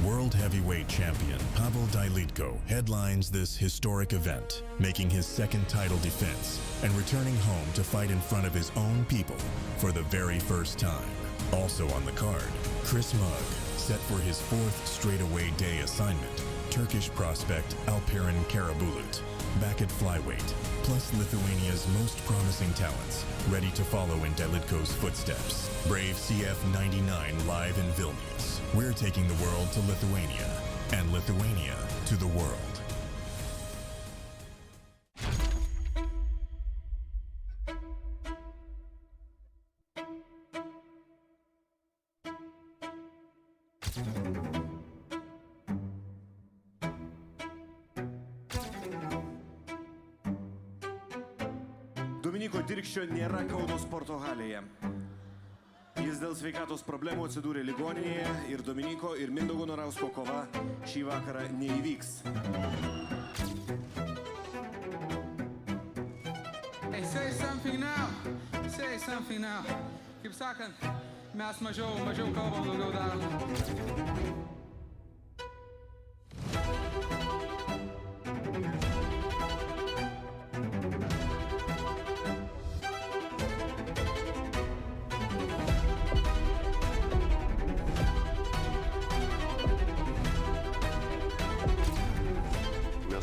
World heavyweight champion Pavel Dailitko headlines this historic event, making his second title defense and returning home to fight in front of his own people for the very first time. Also on the card, Chris Mugg, set for his fourth straightaway day assignment, Turkish prospect Alperen Karabulut, back at flyweight, plus Lithuania's most promising talents, ready to follow in Dailitko's footsteps. Brave CF99 live in Vilnius. We're taking the world to Lithuania, and Lithuania to the world. Dominiko Dirkščio nėra Kauno sporto halėje. Jis dėl sveikatos problemų atsidūrė ligoninėje ir Dominiko ir Mindaugo Norausko kova šį vakarą neįvyks. Hey, say something now. Say something now. Kaip sakant, mes mažiau kalbam, daugiau darom.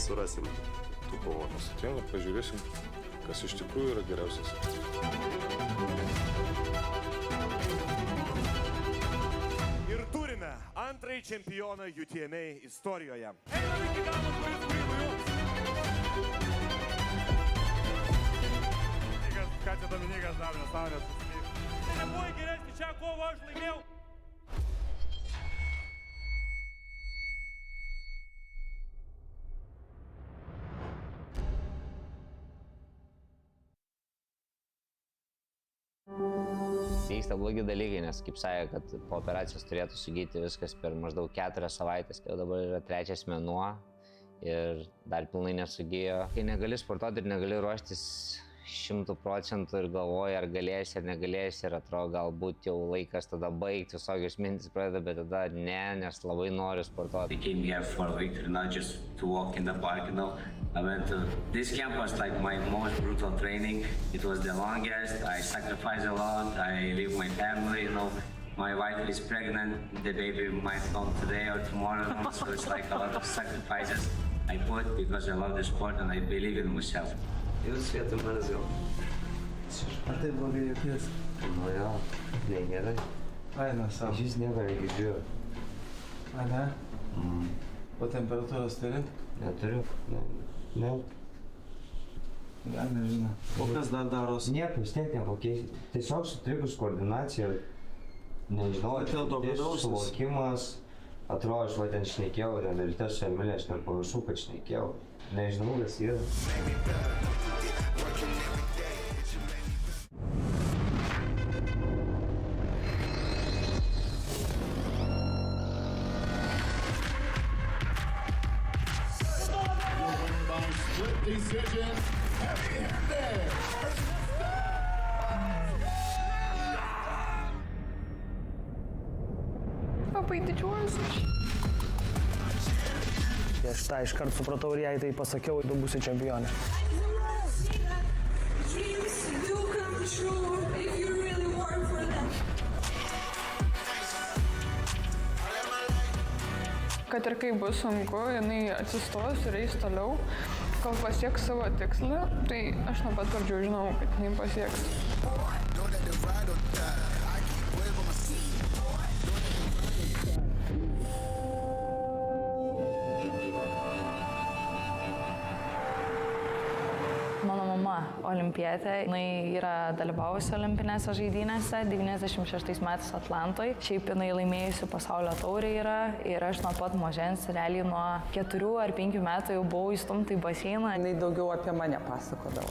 Surasim tų kovų. Susitinkam, pažiūrėsim, kas iš tikrųjų yra geriausias. Ir turime antrąjį čempioną UTMA istorijoje. Ką čia Dominikas daro, nesąmonės susitikti. Tai nebuvo geresnį šią kovą, aš laimėjau. Vyksta blogi dalykai, nes kaip sakė, kad po operacijos turėtų sugyti viskas per maždaug 4 savaitės, kai dabar yra 3 mėnuo ir dar pilnai nesugijo. Kai negali sportuoti ir negali ruoštis 100% ir galvoji, ar galėsi ar negalėsi, ir atrodo, galbūt jau laikas tada baigti, visokios mintis pradeda, bet tada ne, nes labai noriu sportuoti. I came here for victory, not just to walk in the park, you know. I went to this camp was like my most brutal training. It was the longest. I sacrificed a lot. I leave my family, you know. My wife is pregnant. The baby might come today or tomorrow, you know? So it's like a lot of sacrifices I put because I love the sport and I believe in myself. Jūs vietų manęs gal. Ar tai blogai jautiesi? Nu jo, negerai. Ai, nesam. Aš jūs nieko negirdžiu. A, ne? O temperatūros turi? Neturiu. Ne. Gal nežinau. O kas dar daros? Nieko, vis tiek nepakeisti. Tiesiog sutrikus koordinacija, nežinau, suvokimas. Atrodo, aš va ten šnekėjau, ten ryte su Emilė, aš nepanašu, kad šnekėjau. Nežinau, kas yra. Labai didžiuojuosi. Aš tą iškart supratau ir jai tai pasakiau, tu būsi čempionė. Kad ir kaip bus sunku, jinai atsistos ir eis toliau. Kol pasieks savo tikslą, tai aš nuo pat pradžių žinau, kad jinai pasieks. Mano mama olimpietė, jinai yra dalyvavusi olimpinėse žaidynėse 96 metais Atlantoje. Šiaip jinai laimėjusi pasaulio taurę yra ir aš nuo pat mažens, realiai nuo 4 ar 5 metų jau buvau įstumta į baseiną. Jinai daugiau apie mane pasakodavo,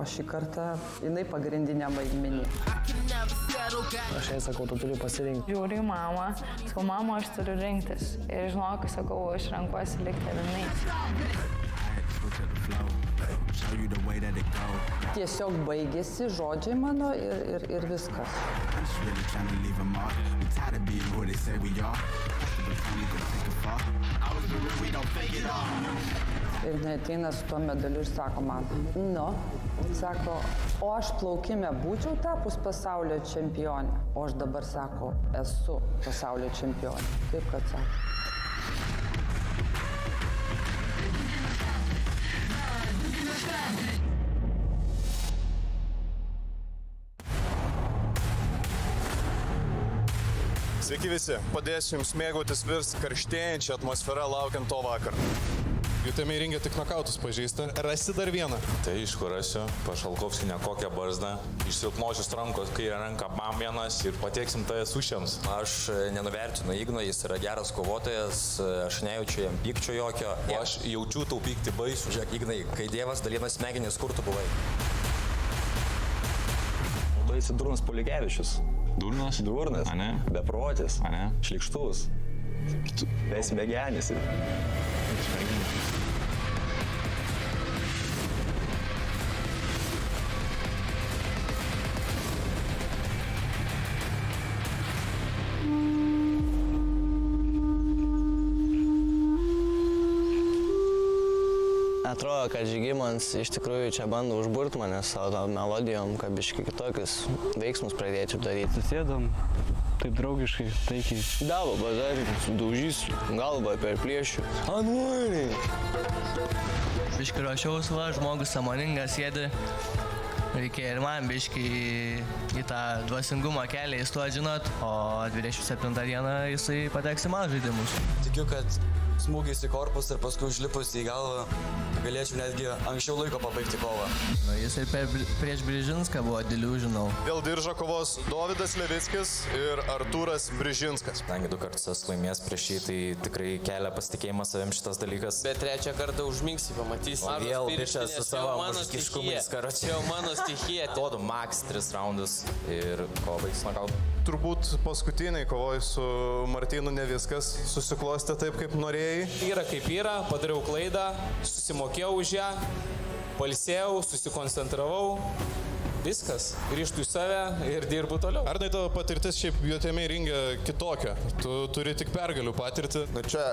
o šį kartą jinai pagrindinė vaidmenį. Aš jai sakau, tu turi pasirinkti. Žiūriu į mamą, sakau, mama, aš turiu rinktis. Ir žinok, sakau, aš renkuosi likti avinais. Tiesiog baigėsi žodžiai mano ir viskas. Ir neateina su tuo medaliu ir sako man, sako, o aš plaukime būčiau tapus pasaulio čempionė, o aš dabar, sako, esu pasaulio čempionė. Kaip kad sako. Sveiki visi, padėsiu jums mėgautis vis karštėjančią atmosferą laukiant to vakaro. UTMA ringe tik nokautus pažįsta. Rasi dar vieną. Tai iš kur rasiu? Pašalkovskį nekokią barzdą. Iš silpnosios rankos kairę ranką bam vienas ir patieksim tai sušiams. Aš nenuvertinu Igno, jis yra geras kovotojas, aš nejaučiu jam pykčio jokio. O aš jaučiu tau pykti baisų. Žiūrėk, Ignai, kai Dievas dalina smegenis, kur tu buvai? Tu esi durnas Poligevičius. Durnas? Durnas. Ane? Beprotis. Ane? Šlikštus. Besmegenis. Atrodo, kad Žygimans iš tikrųjų čia bando užburti mane savo melodijom, kad biškai kitokius veiksmus pradėčiau daryti. Susėdom taip draugiškai, taikiai. Davo, bazarį, sudaužysiu, galvą per plėšių. Anuoliai! Biškai ruošiausi, žmogus sąmoningas sėdi. Reikia ir man biškai į tą dvasingumo kelią įstuot, žinot, o 27 dieną jisai pateks į man žaidimus. Tikiu, kad smūgis į korpus ir paskui užlipus į galvą galėčiau netgi anksčiau laiko pabaigti kovą. Jisai prieš Brižinską buvo dėlių, žinau. Dėl diržo kovos Dovydas Levickis ir Artūras Brižinskas. Kadangi 2 kartus esu laimėjęs prieš jį, tai tikrai kelia pasitikėjimą savim šitas dalykas. Bet 3 kartą užmigsi, pamatysi. O vėl bičias su savo muškiškumais, karočiai. Čia jau mano stichija. Duodu max 3 raundus ir kova baigs nokautu. Turbūt paskutiniai kovoj su Martynu ne viskas susiklostė taip, kaip norėjai. Yra kaip yra, padariau klaidą, susimokėjau už ją, pailsėjau, susikoncentravau, viskas, grįžtu į save ir dirbu toliau. Ar tavo patirtis šiaip UTMA ringe kitokia? Tu turi tik pergalių patirtį. Čia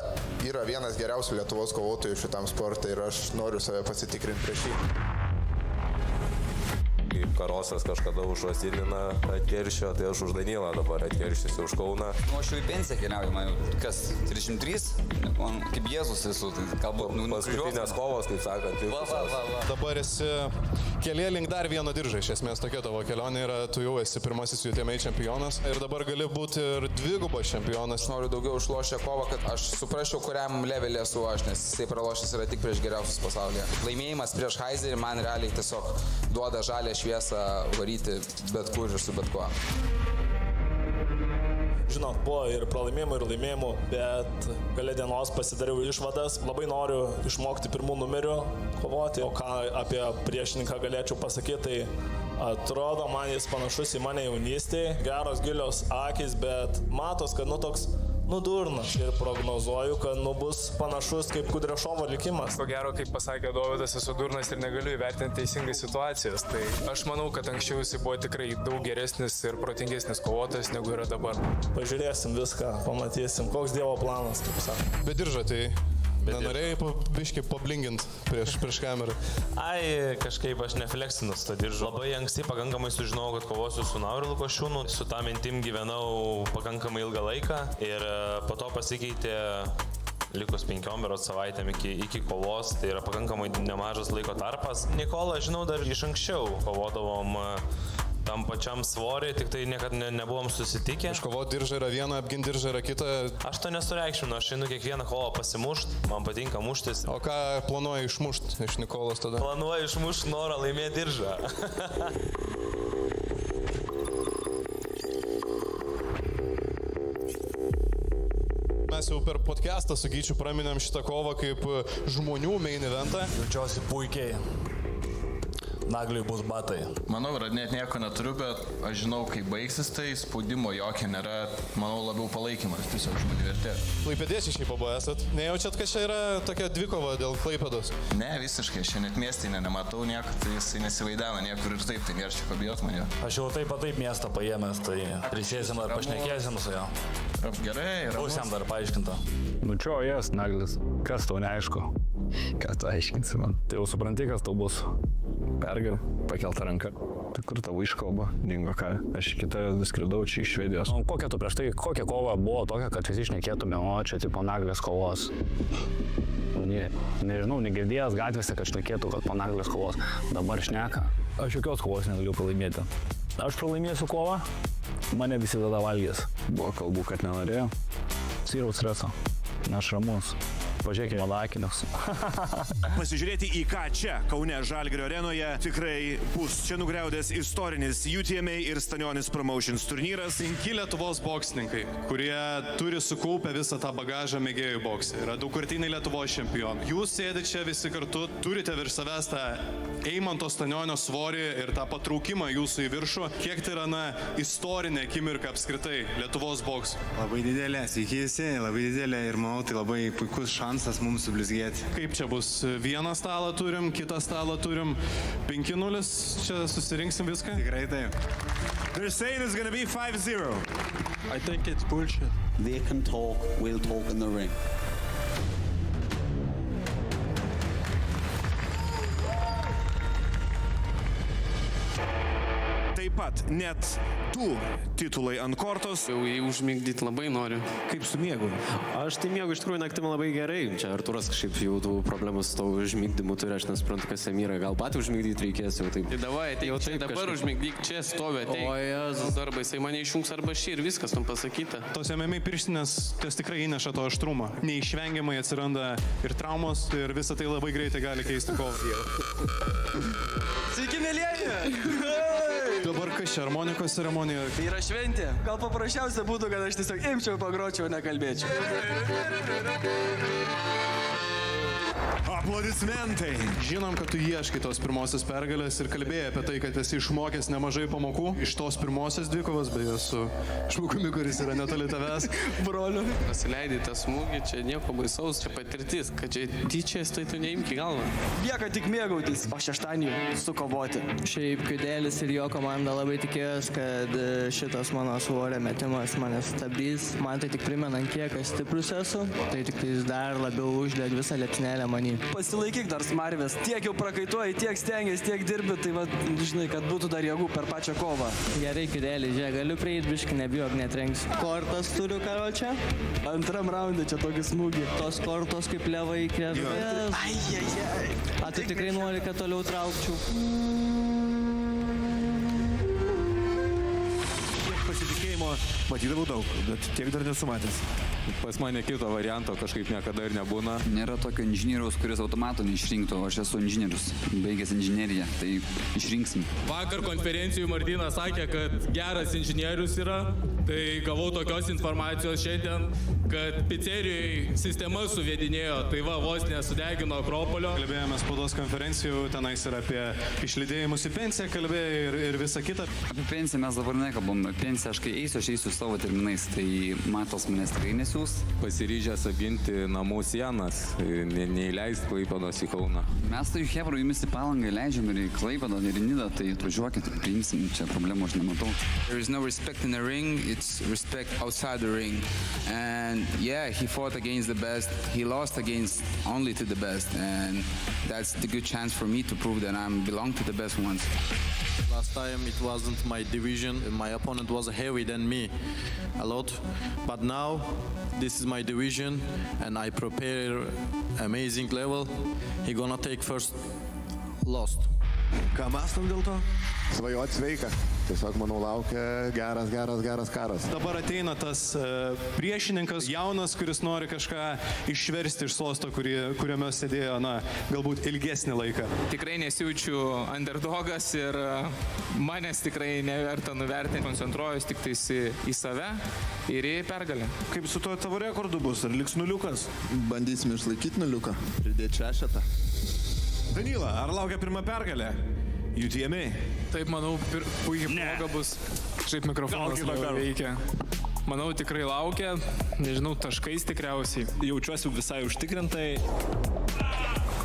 yra vienas geriausių Lietuvos kovotojų šitam sportui ir aš noriu save pasitikrinti prieš jį. Kaip Karosas kažkada už Vasiliną atkeršio, tai aš už Danilą dabar atkeršysiu už Kauną. Aš jau į pensiją keliauju, man jau kas, 33? Man kaip Jėzus esu, tai galbūt paskutinės kovos, kaip sakant. Dabar esi kelyje link dar vieno diržą, iš esmės tokia tavo kelionė yra, tu jau esi pirmasis UTMA čempionas ir dabar gali būti ir dvigubas čempionas. Noriu daugiau išlošę kovą, kad aš suprasčiau, kuriam levelį esu aš, nes jisai pralošęs yra tik prieš geriausius pasaulyje. Laimėjimas prieš Haizerį man realiai tiesiog duoda žalę šviesą varyti bet kur ir su bet kuo. Žinot, buvo ir pralaimėjimų, ir laimėjimų, bet gale dienos pasidariau išvadas. Labai noriu išmokti pirmų numerių kovoti, o ką apie priešininką galėčiau pasakyti, tai atrodo man jis panašus į mane jaunystėje, geros gilios akys, bet matos, kad toks durnas ir prognozuoju, kad bus panašus kaip Kudrešovo likimas. Ko gero, kaip pasakė Dovydas, esu durnas ir negaliu įvertinti teisingai situacijas. Tai aš manau, kad anksčiau jis buvo tikrai daug geresnis ir protingesnis kovotojas negu yra dabar. Pažiūrėsim viską, pamatysim, koks Dievo planas, kaip sako. Bet diržą tai nenorėjai biškai pablingint prieš kamerą? Ai, kažkaip aš nefleksinu su to diržu. Labai anksti pakankamai sužinojau, kad kovosiu su Naurilu Košiūnu. Su tą mintim gyvenau pakankamai ilgą laiką ir po to pasikeitė likus 5 savaitėm iki kovos. Tai yra pakankamai nemažas laiko tarpas. Nikolą žinau dar iš anksčiau kovodavom tam pačiam svorį, tik tai niekada nebuvom susitikę. Iškovoti diržą yra viena, apginti diržą yra kita. Aš to nesureikšminu, aš einu kiekvieną kovą pasimušt, man patinka muštis. O ką planuoji išmušt iš Nikolos tada? Planuoju išmušt norą laimėti diržą. Mes jau per podcastą su Gyčiu praminėm šitą kovą kaip žmonių main eventą. Jaučiuosi puikiai. Nagliui bus batai. Manau, net nieko neturiu, bet aš žinau, kai baigsis, tai spaudimo jokio nėra, manau, labiau palaikymas, tiesiog žmonių vertė. Klaipėdiečiai šiaip abu esat. Nejaučiat, kad čia yra tokia dvikova dėl Klaipėdos? Ne, visiškai, aš net miestai nematau nieko, tai jisai nesivaidena niekur ir taip, tai nėra čia ko bijot man jo. Aš jau taip miestą paėmęs, tai prisėsim ar pašnekėsim su jo. Gerai, Būsiam dar paaiškinta. Čia jas, Naglis, kas tau neaišku? Ką tu aiškinsi man? Tai jau supranti, kas tau bus. Pergal, pakelta ranka. Tai kur tavo iškalba? Dingo ką? Aš kitą skridau čia iš Švedijos. O kokia tu prieš tai, kokia kova buvo tokia, kad visi šnekėtume, o čia tipo naglės kovos. Nežinau, negirdėjęs gatvėse, kad šnekėtų, kad po naglės kovos. Dabar šneka. Aš jokios kovos negaliu pralaimėti. Aš pralaimėsiu kovą, mane visi tada valgys. Buvo kalbų, kad nenorėjau. Sirau streso, aš ramus. Pažiūrėkime mano akinius. Pasižiūrėti į ką čia, Kaune Žalgirio arenoje, tikrai bus. Čia nugriaudęs istorinis UTMA ir Stanionis promotions turnyras. 5 Lietuvos boksininkai, kurie turi sukaupę visą tą bagažą mėgėjų boksą. Yra daugkartiniai Lietuvos čempionai. Jūs sėdite čia visi kartu, turite virš savęs tą Eimanto Stanionio svorį ir tą patraukimą jūsų į viršų. Kiek tai yra, istorinė akimirka apskritai Lietuvos boksų? Labai didelė, sveiki visi, labai didelė ir manau, tai labai puikus šansas mums sublizgėti. Kaip čia bus? Vieną stalą turim, kitą stalą turim. 5-0, čia susirinksim viską? Tikrai taip. They're saying it's gonna be 5-0. I think it's bullshit. They can talk, we'll talk in the ring. Taip pat net 2 titulai ant kortos. Jau jį užmigdyti labai noriu. Kaip su miegu? Aš tai miegu iš tikrųjų naktimi labai gerai. Čia Artūras kažkaip jau tų problemų su tavo užmigdymu turi, aš nesuprantu, kas jam yra. Gal patį užmigdyti reikės jau taip. Tai davai, tai jau čia dabar kažkaip užmigdyk, čia stovi, ateik. O Jėzus darbai, jisai mane išjungs arba šį ir viskas tam pasakyta. Tos MMA pirštinės, tas tikrai įneša to aštrumą. Neišvengiamai atsiranda ir traumos ir visą tai labai greitai gali keisti kovą. Sveiki, mėlyjeji! Dabar kas čia, harmonikos ceremonija? Tai yra šventė. Gal paprasčiausia būtų, kad aš tiesiog imčiau, pagročiau, nekalbėčiau. Aplodismentai. Žinom, kad tu ieškai tos pirmosios pergalės ir kalbėjai apie tai, kad esi išmokęs nemažai pamokų iš tos pirmosios dvikovos, beje, su žmogumi, kuris yra netoli tavęs. Broliu. Pasileidai tą smūgį, čia nieko baisaus, čia patirtis, kad čia tyčias, tai tu neimk į galvą. Lieka tik mėgautis, o šeštadienį sukovoti. Šiaip Kiudelis ir jo komanda labai tikėjos, kad šitas mano svorio metimas mane stabdys. Man tai tik primena, kiek aš stiprus esu, tai tik dar labiau uždeg visą liepsnelę manį. Pasilaikyk dar smarvės, tiek jau prakaituoji, tiek stengiasi, tiek dirbi, tai va, žinai, kad būtų dar jėgų per pačią kovą. Gerai, Kiudelis, žiūrėk, galiu prieiti biškį, nebijok, netrenksiu. Kortas turiu, karo čia? Antram raundė čia tokį smūgį. Tos kortos kaip levai įkrėžuvės. Ai. A, tu tikrai nori, kad toliau traukčiau? Tiek pasitikėjimo matydavau daug, bet tiek dar nesu matęs. Pas mane kito varianto kažkaip niekada ir nebūna. Nėra tokio inžinieriaus, kuris automatų neišrinktų, aš esu inžinierius, baigęs inžineriją, tai išrinksim. Vakar konferencijų Martynas sakė, kad geras inžinierius yra, tai gavau tokios informacijos šiandien, kad pizzerijoje sistema suvedinėjo, tai va, vos nesudegino Akropolio. Kalbėjome spaudos konferencijų, tenais ir apie išlydėjimus į pensiją kalbėjo ir visa kita. Apie pensiją mes dabar nekalbam, pensiją aš kai eisiu, aš eisiu savo terminais, tai matos manęs tikrai nesiūs. Pasiryžęs apginti namų sienas, neįleist Klaipėdos į Kauną. Mes tai Hebra jumis į Palangą leidžiam ir į Klaipėdą ir į Nidą, tai atvažiuokit, priimsim, čia problemų aš nematau. There is no respect in the ring, it's respect outside the ring. And yeah, he fought against the best, he lost against only to the best, and that's the good chance for me to prove that I belong to the best ones. Last time it wasn't my division, my opponent was heavy than me a lot, but now this is my division and I prepare amazing level. He gonna take first lost. Ką mąstam dėl to? Svajot sveika. Tiesiog, manau, laukia geras karas. Dabar ateina tas priešininkas, jaunas, kuris nori kažką išversti iš sosto, kuriame sėdėjo, galbūt ilgesnį laiką. Tikrai nesijaučiu underdogas ir manęs tikrai neverta nuvertinti. Koncentruojuosi tik tais į save ir į pergalę. Kaip su tuo tavo rekordu bus? Ar liks nuliukas? Bandysim išlaikyti nuliuką, pridėti 6. Danila, ar laukia pirma pergalė? UTMA. Taip, manau, puikiai proga bus. Šiaip mikrofonas veikia. Manau, tikrai laukia. Nežinau, taškais tikriausiai. Jaučiuosi visai užtikrintai.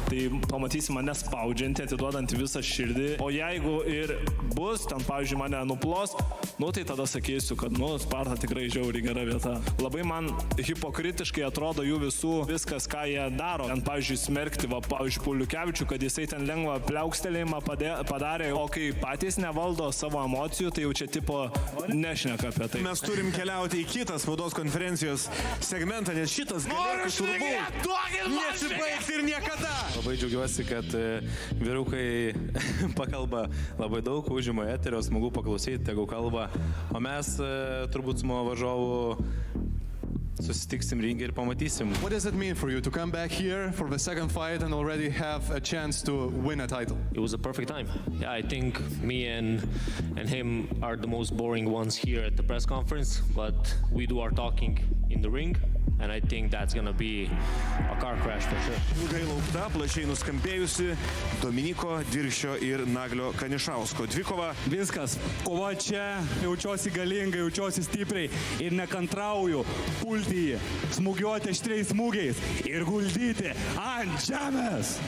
tai pamatysi mane spaudžiantį, atiduodantį visą širdį, o jeigu ir bus, ten, pavyzdžiui, mane nuplos, tai tada sakysiu, kad, Sparta tikrai žiauriai gera vieta. Labai man hipokritiškai atrodo jų visų viskas, ką jie daro. Ten, pavyzdžiui, smerkti, pavyzdžiui, Pauliukevičių, kad jisai ten lengvą pliaukstelėjimą padarė, o kai patys nevaldo savo emocijų, tai jau čia tipo nešneka apie tai. Mes turim keliauti į kitą spaudos konferencijos segmentą, nes šitas galėtų turbūt nesibaigti ir niekada. Labai džiaugiuosi, kad vyrukai pakalba labai daug, užima eterio, smagu paklausyti, tegu kalba, o mes turbūt su mano varžovu susitiksim ringį ir pamatysim. What does it mean for you to come back here for the second fight and already have a chance to win a title? It was a perfect time. Yeah, I think me and him are the most boring ones here at the press conference, but we do our talking in the ring. And I think that's gonna be a car crash for sure. Ilgai laukta, plačiai nuskambėjusi Dominiko Diršio ir Naglio Kanišausko dvikova. Viskas, kova čia, jaučiuosi galingai, jaučiuosi stipriai ir nekantrauju pulti jį, smūgiuoti aštriais smūgiais ir guldyti ant žemės.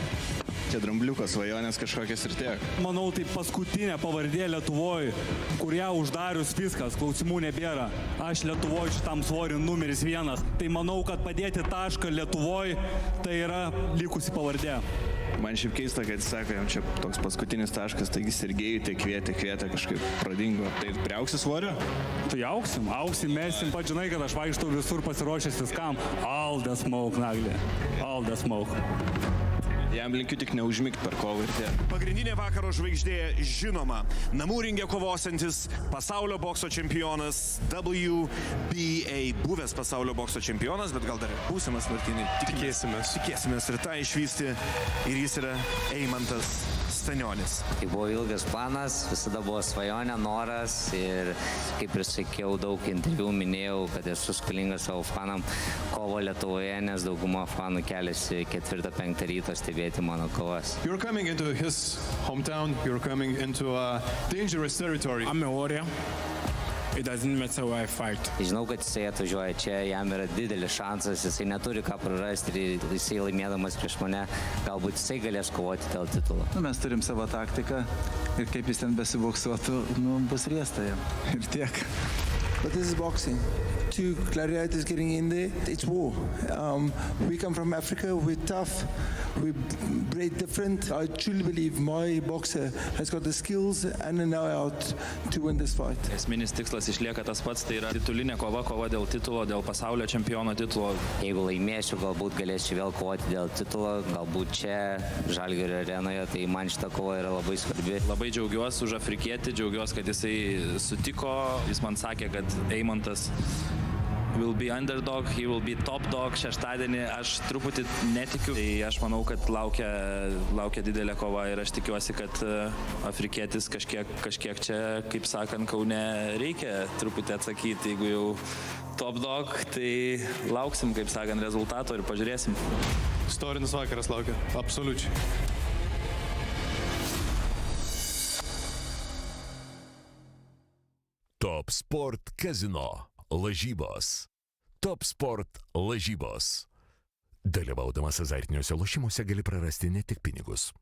Čia drambliukas, svajonės kažkokias ir tiek. Manau, tai paskutinė pavardė Lietuvoje, kur ją uždarius viskas, klausimų nebėra. Aš Lietuvoje šitam svoriu numeris 1. Tai manau, kad padėti tašką Lietuvoje, tai yra likusi pavardė. Man šiaip keista, kad jis sako, jam čia toks paskutinis taškas, taigi Sergejui tai kvietė kažkaip pradingo. Tai priauksi svorio? Tai auksim, mesim, pats žinai, kad aš vaikštau visur pasiruošęs viskam. All the smoke, Naglė, all the smoke. Jam linkiu tik neužmigti per kovą ir tiek. Pagrindinė vakaro žvaigždė žinoma, namų ringe kovosiantis pasaulio bokso čempionas WBA, buvęs pasaulio bokso čempionas, bet gal dar būsimas, Martynai. Tikėsimės rytą išvysti ir jis yra Eimantas Stanionis. Tai buvo ilgas planas, visada buvo svajonė, noras ir, kaip ir sakiau, daug interviu minėjau, kad esu skolingas savo fanam kovo Lietuvoje, nes dauguma fanų keliasi 4-5 ryto stebėti mano kovas. You're coming into his hometown, you're coming into a dangerous territory. I'm a warrior. It doesn't matter where I fight. Žinau, kad jisai atvažiuoja čia, jam yra didelis šansas, jisai neturi ką prarasti ir jisai laimėdamas prieš mane, galbūt jisai galės kovoti dėl titulo. Mes turim savo taktiką ir kaip jis ten besiboksuotų, bus riesta jam. Ir tiek. But this is boxing. Two gladiators getting in there, it's war. We come from Africa, we're tough, we're bred different. I truly believe my boxer has got the skills and the know-how to win this fight. Esminis tikslas išlieka tas pats, tai yra titulinė kova dėl titulo, dėl pasaulio čempiono titulo. Jeigu laimėsiu, galbūt galėsiu vėl kovoti dėl titulo, galbūt čia, Žalgirio arenoje, tai man šita kova yra labai svarbi. Labai džiaugiuosi už afrikietį, džiaugiuosi, kad jisai sutiko, jis man sakė, kad Eimantas will be underdog, he will be top dog šeštadienį, aš truputį netikiu, tai aš manau, kad laukia didelė kova ir aš tikiuosi, kad afrikietis kažkiek čia, kaip sakant, Kaune reikia truputį atsakyti, jeigu jau top dog, tai lauksim, kaip sakant, rezultato ir pažiūrėsim. Istorinis vakaras laukia, absoliučiai. Top Sport Kazino lažybos. Top Sport lažybos. Dalyvaudamas azartiniuose lošimuose gali prarasti ne tik pinigus.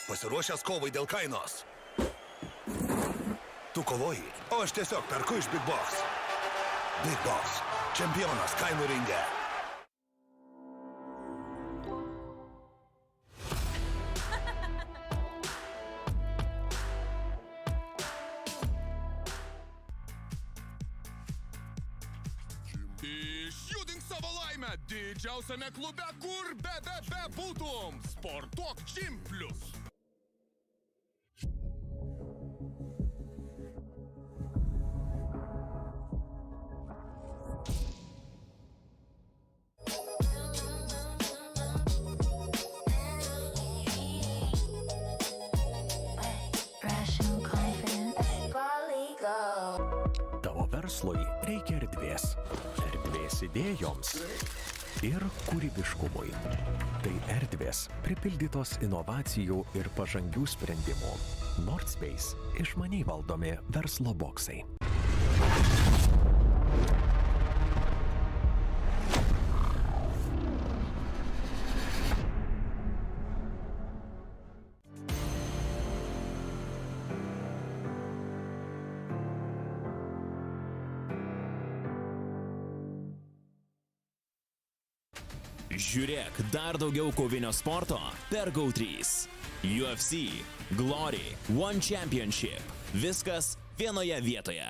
Pasiruošęs kovai dėl kainos. Tu kovoji, o aš tiesiog perku iš Big Box. Big Box. Čempionas kainų ringe. Išjudink savo laimę didžiausiame klube, kur be būtum. Sportuok Gym Plus. Tavo verslui reikia erdvės. Erdvės idėjoms. ir kūrybiškumui. Tai erdvės pripildytos inovacijų ir pažangių sprendimų. Nordspace – išmaniai valdomi verslo boksai. Žiūrėk dar daugiau kovinio sporto per GO3. UFC, Glory, One Championship. Viskas vienoje vietoje.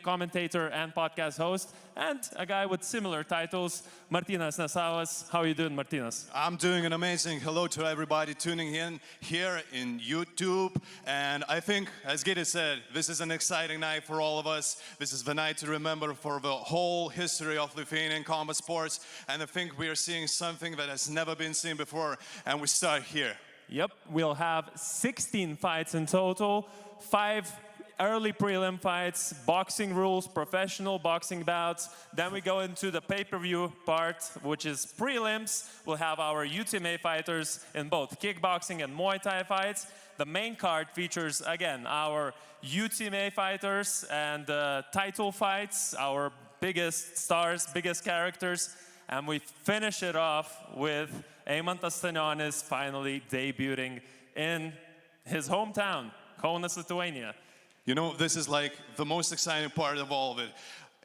Commentator and podcast host, and a guy with similar titles, Martynas Nesavas. How are you doing, Martynas? I'm doing an amazing. Hello to everybody tuning in here in YouTube. And I think, as Gita said, this is an exciting night for all of us. This is the night to remember for the whole history of Lithuanian combat sports. And I think we are seeing something that has never been seen before. And we start here. Yep, we'll have 16 fights in total, 5 early prelim fights, boxing rules, professional boxing bouts. Then we go into the pay-per-view part, which is prelims. We'll have our UTMA fighters in both kickboxing and Muay Thai fights. The main card features, again, our UTMA fighters and title fights, our biggest stars, biggest characters. And we finish it off with Eimantu Stanionius finally debuting in his hometown, Kauno, Lithuania. You know, this is like the most exciting part of all of it.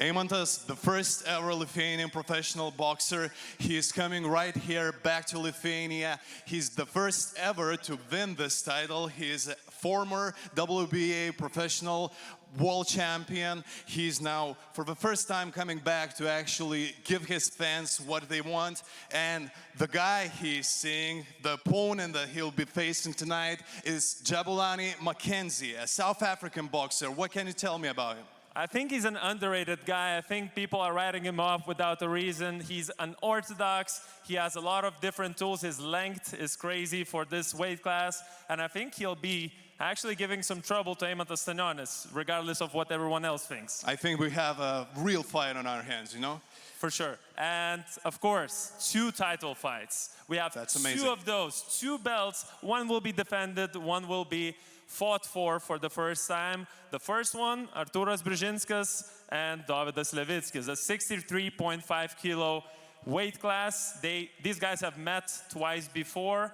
Eimantas, the first ever Lithuanian professional boxer. He is coming right here back to Lithuania. He's the first ever to win this title. He is a former WBA professional world champion. He's now, for the first time, coming back to actually give his fans what they want. And the guy he's seeing, the opponent that he'll be facing tonight, is Jabulani Mackenzie, a South African boxer. What can you tell me about him? I think he's an underrated guy. I think people are writing him off without a reason. He's unorthodox. He has a lot of different tools. His length is crazy for this weight class. And I think he'll be actually giving some trouble to Eimantu Stanionius, regardless of what everyone else thinks. I think we have a real fight on our hands, you know? For sure. And of course, 2 title fights. We have 2 of those, 2 belts. One will be defended, one will be fought for the first time. The first one, Arturas Brzezinskas and Dovydas Levickis, a 63.5 kilo weight class. These guys have met twice before.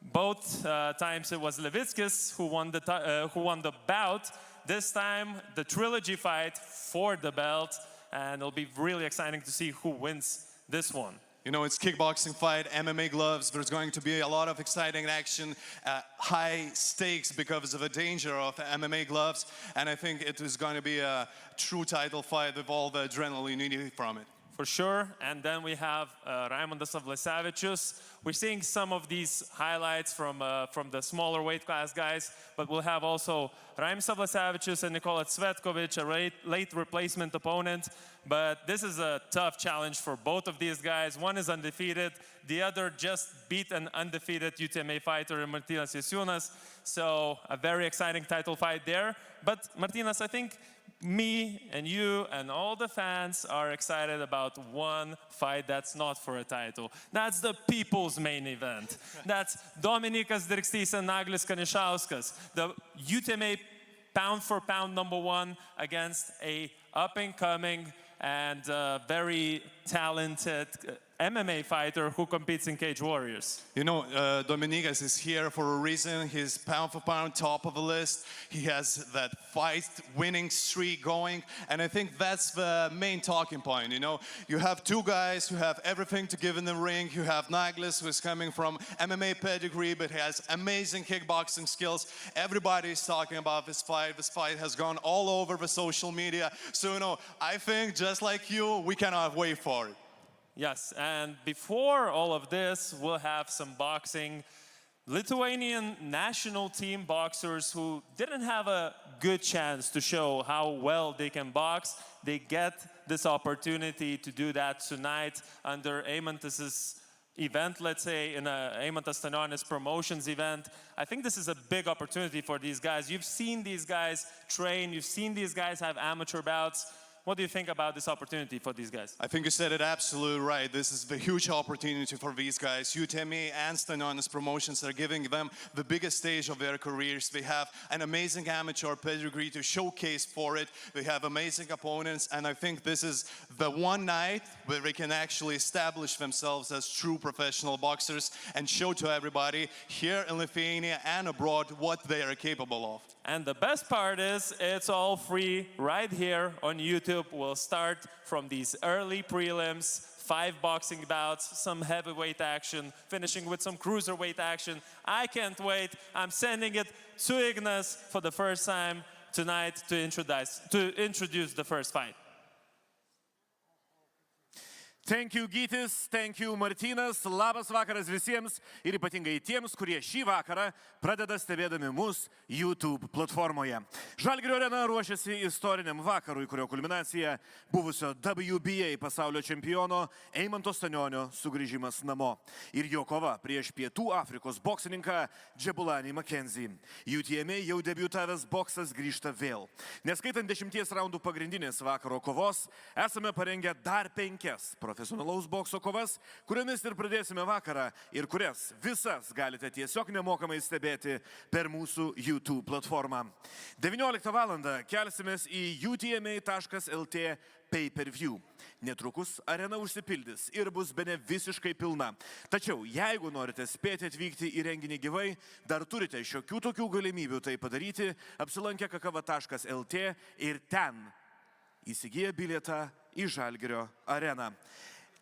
Both times it was Levickis who won the bout. This time, the trilogy fight for the belt, and it'll be really exciting to see who wins this one. You know, it's kickboxing fight, MMA gloves. There's going to be a lot of exciting action, high stakes because of the danger of MMA gloves. And I think it is going to be a true title fight with all the adrenaline needed from it. For sure. And then we have Raimondas Vlasevičius. We're seeing some of these highlights from the smaller weight class guys, but we'll have also Raimondas Vlasevičius and Nikola Cvetkovic, a late replacement opponent. But this is a tough challenge for both of these guys. One is undefeated. The other just beat an undefeated UTMA fighter, Martynas Jasiūnas. So a very exciting title fight there. But Martynas, I think me and you and all the fans are excited about one fight that's not for a title. That's the people's main event. That's Dominikas Dirkstys and Naglis Kanišauskas, the UTMA pound for pound #1 against a up-and-coming and very talented MMA fighter who competes in Cage Warriors. You know, Dominykas is here for a reason. He's pound for pound top of the list. He has that fight winning streak going. And I think that's the main talking point, you know. You have two guys who have everything to give in the ring. You have Naglis, who is coming from MMA pedigree, but has amazing kickboxing skills. Everybody is talking about this fight. This fight has gone all over the social media. So, you know, I think just like you, we cannot wait for it. Yes, and before all of this, we'll have some boxing. Lithuanian national team boxers who didn't have a good chance to show how well they can box. They get this opportunity to do that tonight under Eimantus's event, let's say, in a Eimantu Stanionius promotions event. I think this is a big opportunity for these guys. You've seen these guys train, you've seen these guys have amateur bouts. What do you think about this opportunity for these guys? I think you said it absolutely right. This is the huge opportunity for these guys. UTMA and Stanionis promotions are giving them the biggest stage of their careers. They have an amazing amateur pedigree to showcase for it. They have amazing opponents, and I think this is the one night where they can actually establish themselves as true professional boxers and show to everybody here in Lithuania and abroad what they are capable of. And the best part is it's all free right here on YouTube. We'll start from these early prelims, 5 boxing bouts, some heavyweight action, finishing with some cruiserweight action. I can't wait. I'm sending it to Ignas for the first time tonight to introduce the first fight. Thank you, Gytis, thank you, Martynas. Labas vakaras visiems ir ypatingai tiems, kurie šį vakarą pradeda stebėdami mus YouTube platformoje. Žalgirio arena ruošiasi istoriniam vakarui, kurio kulminacija buvusio WBA pasaulio čempiono Eimanto Stanioniu sugrįžimas namo. Ir jo kova prieš Pietų Afrikos boksininką Džebulanį Makenzį. UTMA jau debiutavęs boksas grįžta vėl. Neskaitant 10 raundų pagrindinės vakaro kovos, esame parengę dar 5 profesionalaus bokso kovas, kuriomis ir pradėsime vakarą ir kurias visas galite tiesiog nemokamai stebėti per mūsų YouTube platformą. 19 valandą kelsimės į UTMA.LT pay-per-view. Netrukus arena užsipildys ir bus bene visiškai pilna. Tačiau, jeigu norite spėti atvykti į renginį gyvai, dar turite šiokių tokių galimybių tai padaryti, apsilankę kakava.lt ir ten įsigiję bilietą į Žalgirio areną.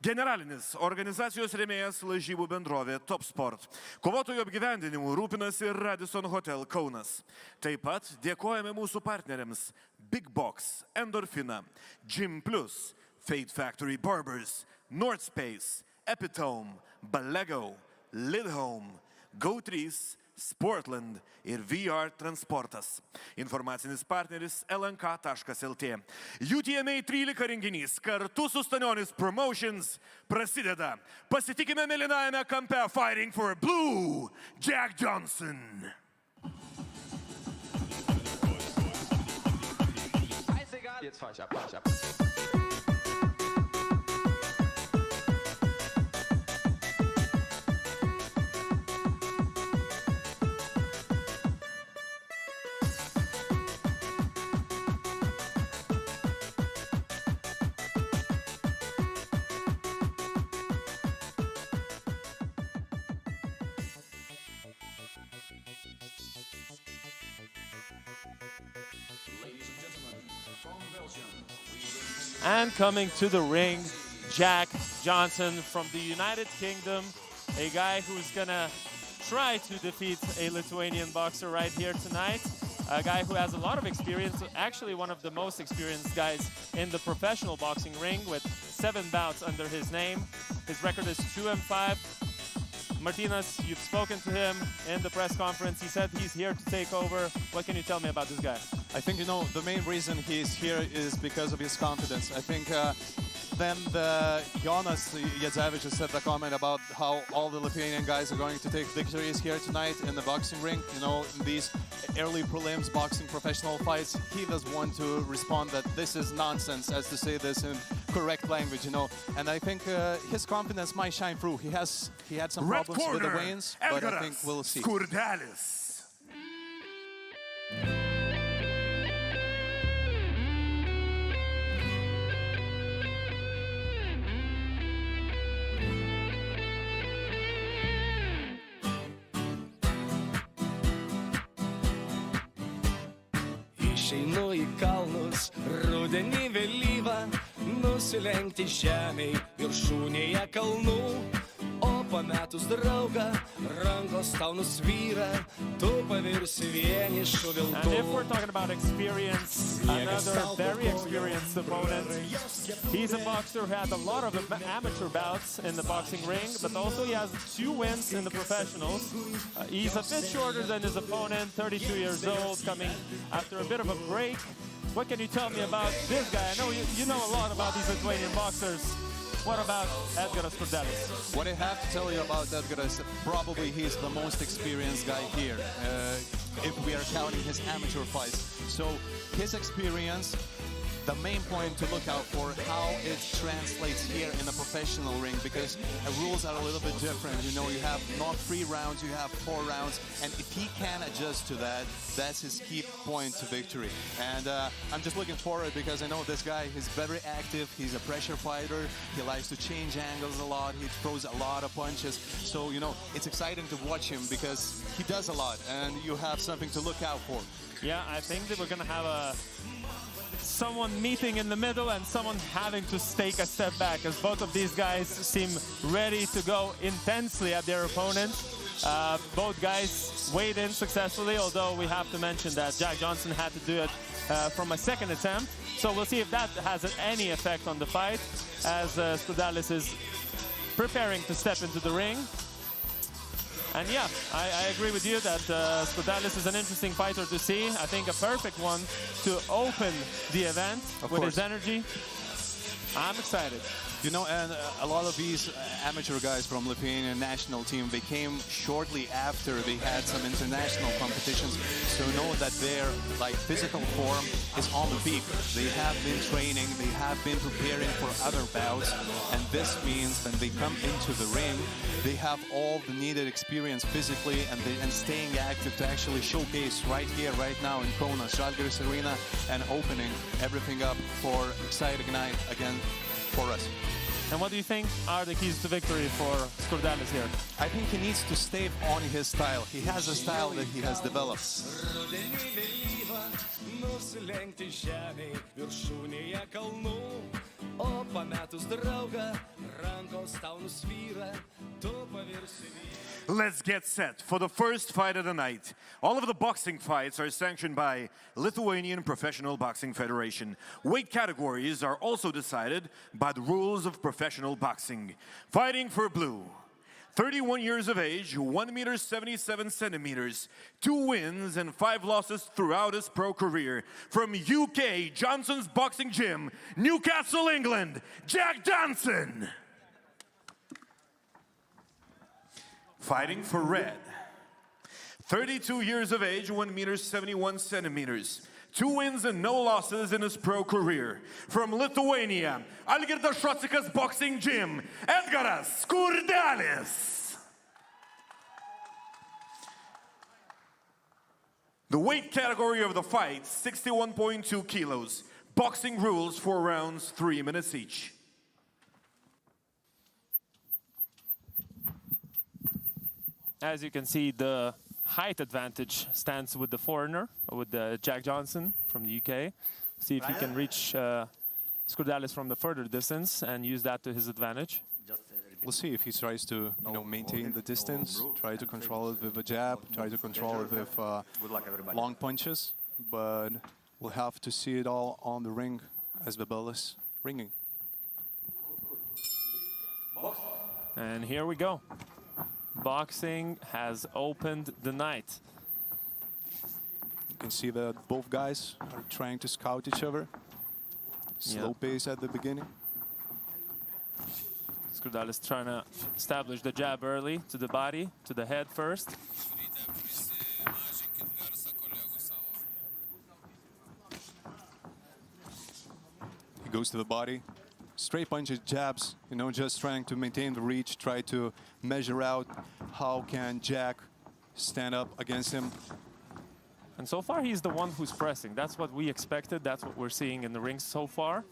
Generalinis organizacijos rėmėjas lažybų bendrovė Top Sport. Kovotojų apgyvendinimu rūpinasi Radisson Hotel Kaunas. Taip pat dėkojame mūsų partneriams Big Box, Endorfina, Gym Plus, Fate Factory Barbers, North Space, Epitome, Balego, Lidhome, Go3, Sportland ir VR Transportas. Informacinis partneris lnk.lt. UTMA 13 renginys Kartu su Stanionis Promotions prasideda. Pasitikime mėlynajame kampe fighting for blue, Jack Johnson. Jetzt fahr ich ab. And coming to the ring, Jack Johnson from the United Kingdom, a guy who's gonna try to defeat a Lithuanian boxer right here tonight, a guy who has a lot of experience, actually one of the most experienced guys in the professional boxing ring with 7 bouts under his name. His record is 2-5. Martynas, you've spoken to him in the press conference. He said he's here to take over. What can you tell me about this guy? I think, you know, the main reason he's here is because of his confidence. I think then Jonas Jadzevičius said the comment about how all the Lithuanian guys are going to take victories here tonight in the boxing ring. You know, in these early prelims boxing professional fights, he was one to respond that this is nonsense, as to say this in correct language, you know. And I think his confidence might shine through. He had some problems with the weigh-ins, but I think we'll see. išeinu į kalnus, rudenį vėlyvą, nusilenkti žemėj viršūnėje kalnų. O pametus draugą, rankos tau nusvyra, tu pavirsi vienišu vilku. And if we're talking about experience, another very experienced opponent. He's a boxer who had a lot of amateur bouts in the boxing ring, but also he has 2 wins in the professionals. He's a bit shorter than his opponent, 32 years old, coming after a bit of a break. What can you tell me about this guy? I know you know a lot about these Lithuanian boxers. What about Edgaras Skurdelis? What I have to tell you about Edgaras, probably he's the most experienced guy here, if we are counting his amateur fights. So his experience, the main point to look out for, how it translates here in a professional ring, because the rules are a little bit different. You know, you have not 3 rounds, you have 4 rounds, and if he can adjust to that, that's his key point to victory. And I'm just looking forward, because I know this guy is very active, he's a pressure fighter, he likes to change angles a lot, he throws a lot of punches, so, you know, it's exciting to watch him, because he does a lot, and you have something to look out for. Yeah, I think that we're going to have someone meeting in the middle and someone having to take a step back, as both of these guys seem ready to go intensely at their opponents. Both guys weighed in successfully, although we have to mention that Jack Johnson had to do it from a second attempt. So we'll see if that has any effect on the fight, as Skurdelis is preparing to step into the ring. And yeah, I agree with you that Skurdelis is an interesting fighter to see. I think a perfect one to open the event with his energy. I'm excited. You know, and a lot of these amateur guys from Lithuanian national team, they came shortly after they had some international competitions, so know that their physical form is on the peak. They have been training, they have been preparing for other bouts, and this means when they come into the ring, they have all the needed experience physically and staying active to actually showcase right here, right now in Kauno Žalgirio arena, and opening everything up for exciting night again for us. And what do you think are the keys to victory for Skurdelis here? I think he needs to stay on his style. He has a style that he has developed. Let's get set for the first fight of the night. All of the boxing fights are sanctioned by Lithuanian Professional Boxing Federation. Weight categories are also decided by the rules of professional boxing. Fighting for blue, 31 years of age, 1 meter 77 centimeters, 2 wins and 5 losses throughout his pro career. From UK Johnson's Boxing Gym, Newcastle, England, Jack Johnson. Fighting for red, 32 years of age, 1 meter 71 centimeters, 2 wins and no losses in his pro career. From Lithuania, Algirdas Šocikas Boxing Gym, Edgaras Skurdelis. The weight category of the fight, 61.2 kilos. Boxing rules, 4 rounds, 3 minutes each. As you can see, the height advantage stands with the foreigner, with Jack Johnson from the UK. See if he can reach Skurdelis from the further distance and use that to his advantage. We'll see if he tries to maintain the distance, try to control it with a jab, try to control it with long punches, but we'll have to see it all on the ring as the bell is ringing. And here we go. Boxing has opened the night. You can see that both guys are trying to scout each other. Slow pace at the beginning. Skurdelis trying to establish the jab early to the body, to the head first. He goes to the body. Straight punches, jabs, just trying to maintain the reach, try to measure out how can Jack stand up against him. And so far, he's the one who's pressing. That's what we expected. That's what we're seeing in the ring so far.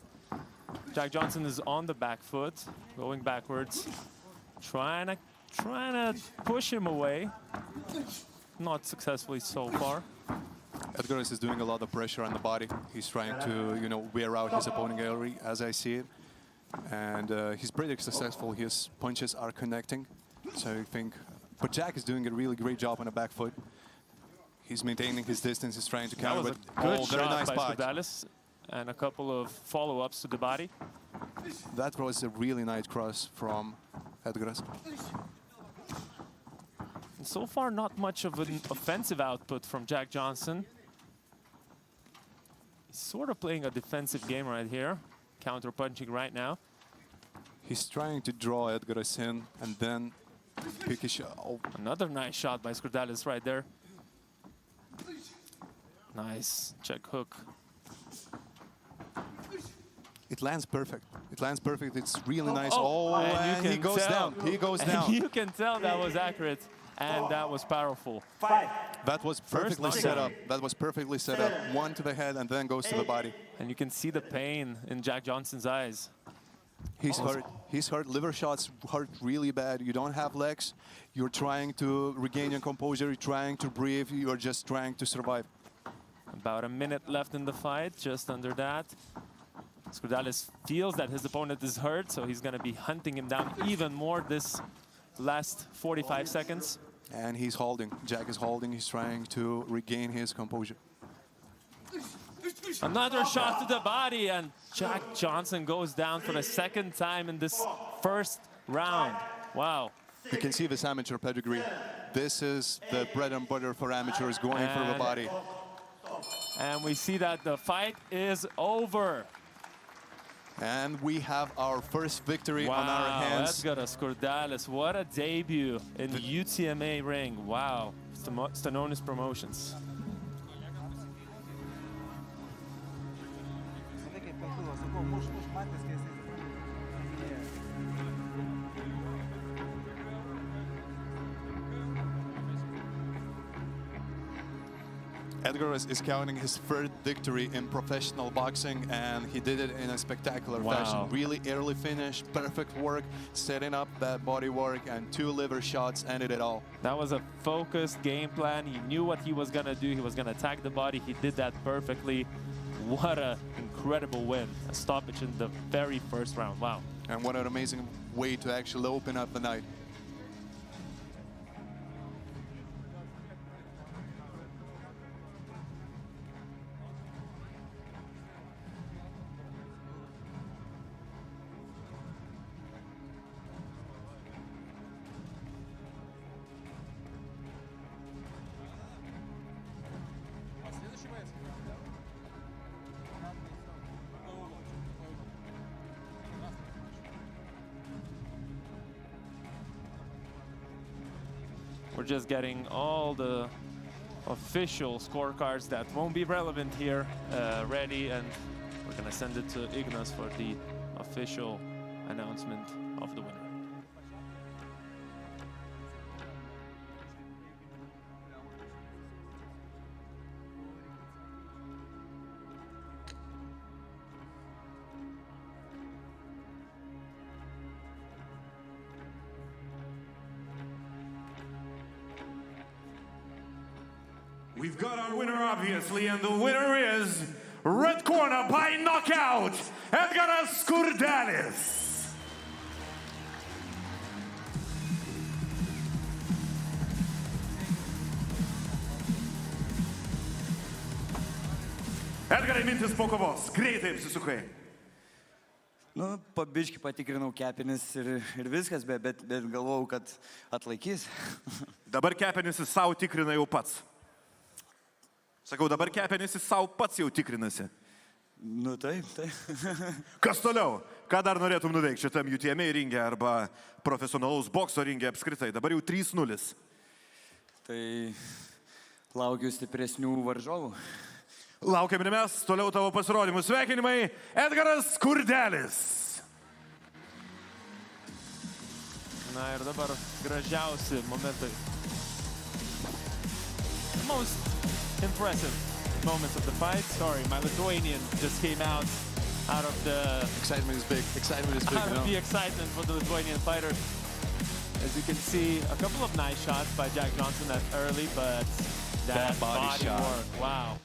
Jack Johnson is on the back foot, going backwards, trying to push him away. Not successfully so far. Edgaras is doing a lot of pressure on the body. He's trying to, wear out his opponent early, as I see it. And he's pretty successful. His punches are connecting. So I think, but Jack is doing a really great job on the back foot. He's maintaining his distance. He's trying to counter. That was a good shot by Skurdalis, and a couple of follow-ups to the body. That was a really nice cross from Edgaras. So far, not much of an offensive output from Jack Johnson. He's sort of playing a defensive game right here, counter-punching right now. He's trying to draw Edgaras in and then pick a shot. Oh. Another nice shot by Skurdalis right there. Nice check hook. It lands perfect. It lands perfect. It's really nice. And he goes down. He goes down. You can tell that was accurate, and that was powerful. That was perfectly set up. That was perfectly set up. One to the head and then goes to the body. And you can see the pain in Jack Johnson's eyes. He's hurt. He's hurt. Liver shots hurt really bad. You don't have legs. You're trying to regain your composure. You're trying to breathe. You're just trying to survive. About a minute left in the fight, just under that. Skurdalis feels that his opponent is hurt, so he's going to be hunting him down even more this last 45 seconds. And he's holding. Jack is holding. He's trying to regain his composure. Another shot to the body, and Jack Johnson goes down for the second time in this first round. Wow. You can see this amateur pedigree. This is the bread and butter for amateurs, going for the body. And we see that the fight is over. And we have our first victory on our hands. Edgaras Skurdalis, what a debut in the UTMA ring. Wow, Stanionis Promotions. Edgaras is counting his third victory in professional boxing, and he did it in a spectacular fashion. Really early finish, perfect work, setting up that body work, and 2 liver shots ended it all. That was a focused game plan. He knew what he was going to do. He was going to attack the body. He did that perfectly. What an incredible win. A stoppage in the very first round. Wow. And what an amazing way to actually open up the night. We're just getting all the official scorecards that won't be relevant here ready, and we're gonna send it to Ignas for the official announcement of the winner. We've got our winner, obviously, and the winner is red corner by knockout, Edgaras Skurdalis. Edgarai, mintis po kovos, greitai apsisukai. Nu, pabiškai patikrinau kepenis ir viskas, bet galvojau, kad atlaikys. Dabar kepenis jis savo tikrina jau pats. Sakau, dabar kepenis jis savo pats jau tikrinasi. Nu, taip. Kas toliau? Ką dar norėtum nuveikti šitam UTMA ringe arba profesionalaus bokso ringe apskritai? Dabar jau 3-0. Tai laukiu stipresnių varžovų. Laukiam ir mes toliau tavo pasirodymų. Sveikinimai, Edgaras Skurdalis. Na ir dabar gražiausi momentai. Most impressive moments of the fight. Sorry, my Lithuanian just came out of the... Excitement is big. Excitement is big, Out of the excitement for the Lithuanian fighter. As you can see, a couple of nice shots by Jack Johnson that early, but that body shot. Work. Wow.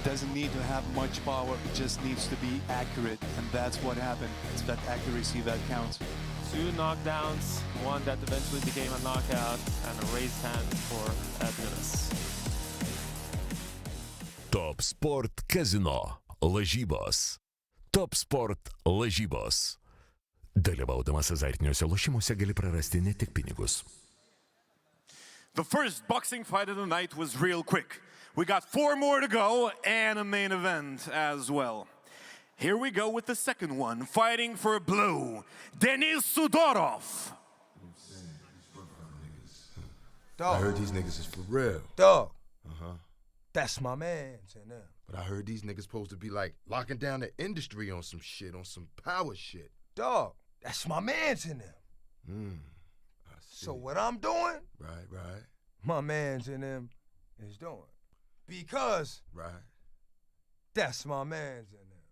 doesn't need to have much power, it just needs to be accurate, and that's what happened. It's that accuracy that counts. 2 knockdowns, one that eventually became a knockout, and a raised hand for Edgaras. Top Sport Kazino lažybos. Top Sport lažybos. Dalyvaudamas azartiniuose lošimuose gali prarasti ne tik pinigus. The first boxing fight of the night was real quick. We got 4 more to go and a main event as well. Here we go with the second one, fighting for blue, Denis Sudorov. Dog. I heard these niggas is for real. Dog. Uh-huh. That's my man. But I heard these niggas supposed to be like locking down the industry on some shit, on some power shit. Dog, that's my man's in them. So what I'm doing, right, my man's in them is doing. Because that's my man's in them.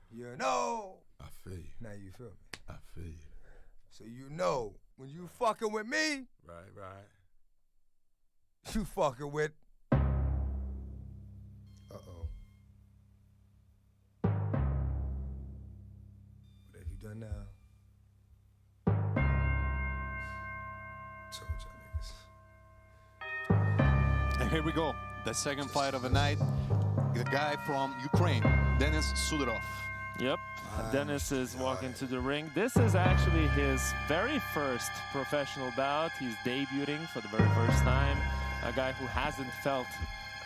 You know. I feel you. Now you feel me. I feel you. So you know, when you fucking with me, right. You fucking with. Uh-oh. What have you done now? Told y'all niggas. And here we go, the second fight of the night. The guy from Ukraine, Denis Sudorov. Yep, Denis is walking to the ring. This is actually his very first professional bout. He's debuting for the very first time. A guy who hasn't felt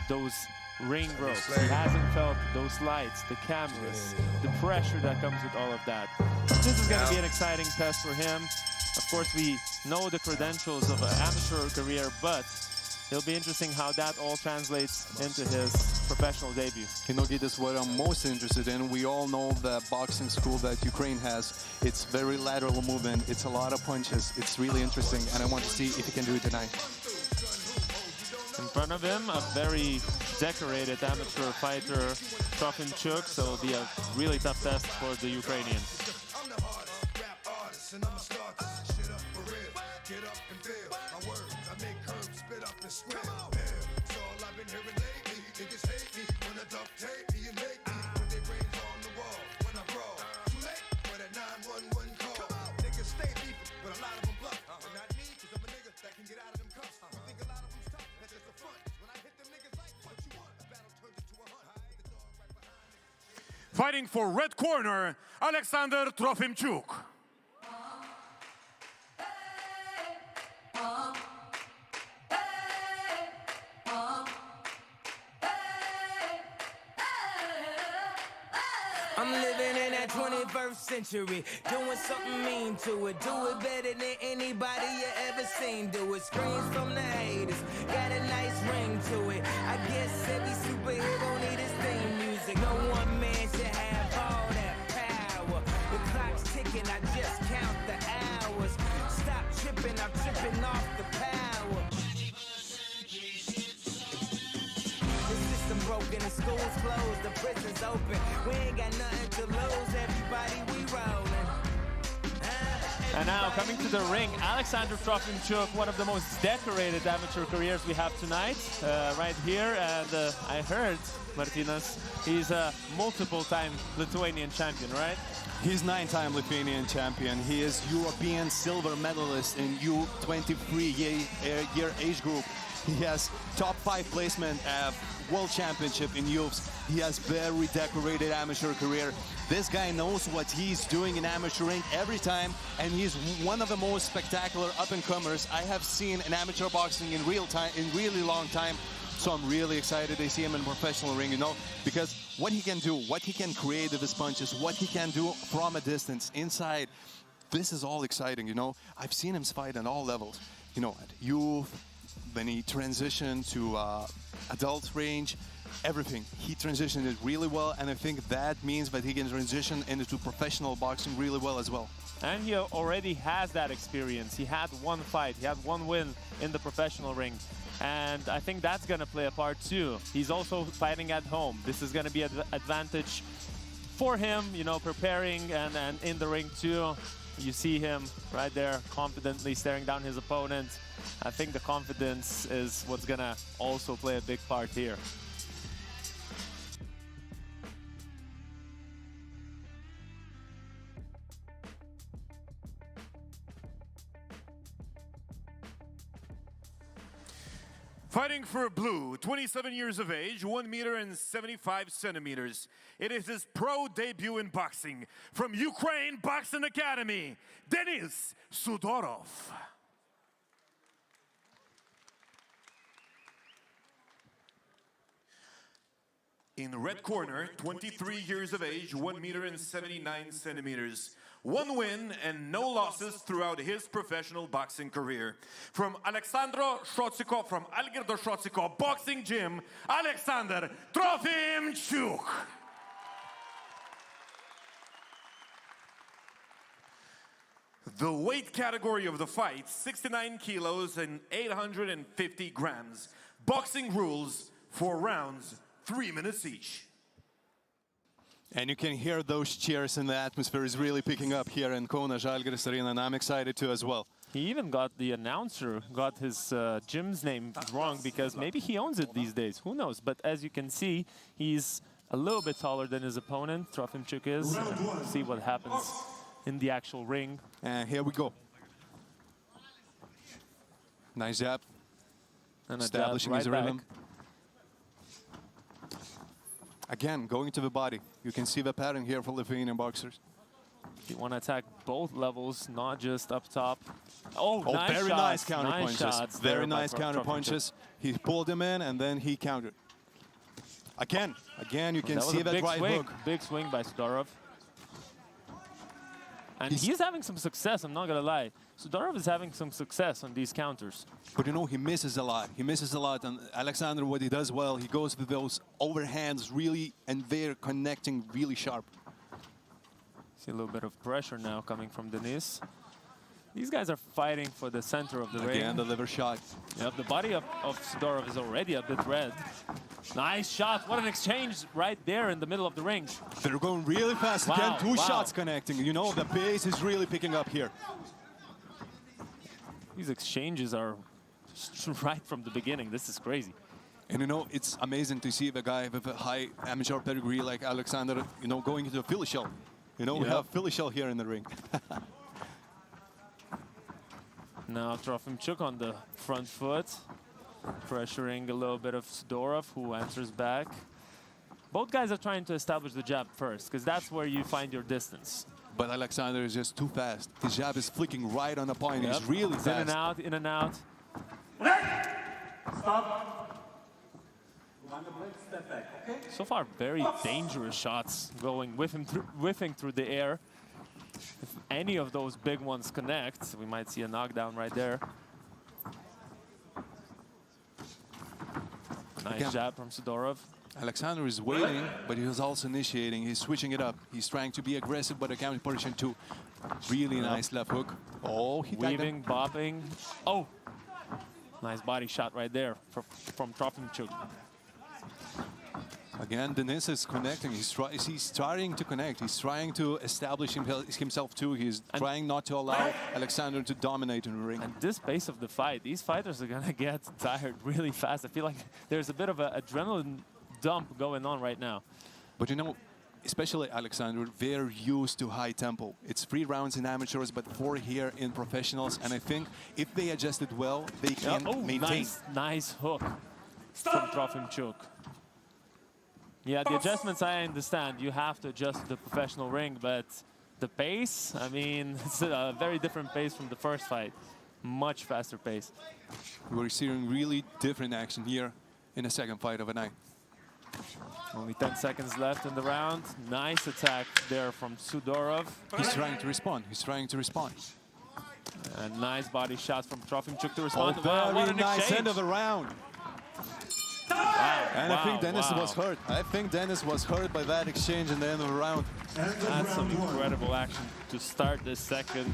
those ring ropes. He hasn't felt those lights, the cameras, the pressure that comes with all of that. This is going to be an exciting test for him. Of course, we know the credentials of an amateur career, but it'll be interesting how that all translates into his professional debut. You know, this is what I'm most interested in. We all know the boxing school that Ukraine has. It's very lateral movement. It's a lot of punches. It's really interesting, and I want to see if he can do it tonight. In front of him, a very decorated amateur fighter, Trofimchuk, so it'll be a really tough test for the Ukrainian. Fighting for red corner, Alexander Trofimchuk. I'm living in that 21st century, doing something mean to it. Do it better than anybody you ever seen do it. Screams from the haters, got a nice ring to it. I guess every superhero need his theme music. No one man should have all that power. The clock's ticking, I just count the hours. Stop tripping, I'm tripping off the power. The system broken, the school's closed, the prison's open. We ain't got nothing to lose, everybody we rollin'. And now coming to the ring, Alexander Trofimchuk, one of the most decorated amateur careers we have tonight, right here. And I heard, Martynas, he's a multiple-time Lithuanian champion, right? He's 9-time Lithuanian champion. He is European silver medalist in U23 year age group. He has top 5 placement at World Championship in youths. He has very decorated amateur career. This guy knows what he's doing in amateur ring every time, and he's one of the most spectacular up-and-comers I have seen in amateur boxing in real time, in really long time. So I'm really excited to see him in professional ring, you know, because what he can do, what he can create with his punches, what he can do from a distance, inside, this is all exciting, you know. I've seen him fight at all levels, you know, at youth, then he transitioned to adult range, everything. He transitioned it really well, and I think that means that he can transition into professional boxing really well as well. And he already has that experience. He had one fight, he had one win in the professional ring. And I think that's going to play a part too. He's also fighting at home. This is going to be an advantage for him, you know, preparing and in the ring too. You see him right there confidently staring down his opponent. I think the confidence is what's going to also play a big part here. Fighting for blue, 27 years of age, 1 meter and 75 centimeters. It is his pro debut in boxing. From Ukraine Boxing Academy, Denis Sudorov. In red corner, 23 years of age, 1 meter and 79 centimeters. 1 win and no losses throughout his professional boxing career. From Alexandro Shotsiko, from Algirdo Shotsiko Boxing Gym, Alexander Trofimchuk. The weight category of the fight, 69 kilos and 850 grams. Boxing rules, 4 rounds, 3 minutes each. And you can hear those cheers, and the atmosphere is really picking up here in Kauno Žalgirio arena, and I'm excited too as well. He even got the announcer, got his gym's name wrong, because maybe he owns it these days, who knows. But as you can see, he's a little bit taller than his opponent, Trofimchuk is. And see what happens in the actual ring. And here we go. Nice jab. And establishing his rhythm. Again, going to the body. You can see the pattern here for Lithuanian boxers. You want to attack both levels, not just up top. Oh, nice very shots. nice counter Nice punches. shots Very there by nice counter punches. He pulled him in and then he countered. Again, you can see that right hook. Big swing by Sudorov. And he's having some success, I'm not going to lie. Sudorov is having some success on these counters. But you know, he misses a lot. He misses a lot. And Alexander, what he does well, he goes with those overhands really, and they're connecting really sharp. See a little bit of pressure now coming from Denis. These guys are fighting for the center of the ring. Again, the liver shot. Yep, the body of Sudorov is already a bit red. Nice shot. What an exchange right there in the middle of the ring. They're going really fast. Wow, Again, two wow. shots connecting. You know, the pace is really picking up here. These exchanges are right from the beginning. This is crazy. And you know, it's amazing to see the guy with a high amateur pedigree like Alexander, you know, going into a Philly shell. You know, we have Philly shell here in the ring. Now Trofimchuk on the front foot, pressuring a little bit of Sudorov, who answers back. Both guys are trying to establish the jab first, because that's where you find your distance. But Alexander is just too fast. His jab is flicking right on the point. He's really fast. In and out, in and out. Stop. Step back, okay? So far, very dangerous shots going with him whiffing through the air. If any of those big ones connect, we might see a knockdown right there. Nice jab from Sudorov. Alexander is waiting, but he was also initiating. He's switching it up. He's trying to be aggressive, but a counter position too. Really nice left hook. Oh, he weaving, bopping. Oh, nice body shot right there from Trofimchuk. Again, Denis is connecting. He's trying to connect. He's trying to establish himself too. He's trying not to allow Alexander to dominate in the ring. And this pace of the fight, these fighters are going to get tired really fast. I feel like there's a bit of an adrenaline dump going on right now. But you know, especially Alexander, they're used to high tempo. It's 3 rounds in amateurs, but 4 here in professionals. And I think if they adjust it well, they can maintain. Nice hook from Trofimchuk. Yeah, the adjustments I understand. You have to adjust the professional ring, but the pace, I mean, it's a very different pace from the first fight. Much faster pace. We're seeing really different action here in the second fight of the night. Only 10 seconds left in the round. Nice attack there from Sudorov. He's trying to respond. He's trying to respond. A nice body shot from Trofimchuk to respond. Oh, What very an nice exchange. end of the round. And I think Denis was hurt. I think Denis was hurt by that exchange in the end of the round. That's some incredible action to start the second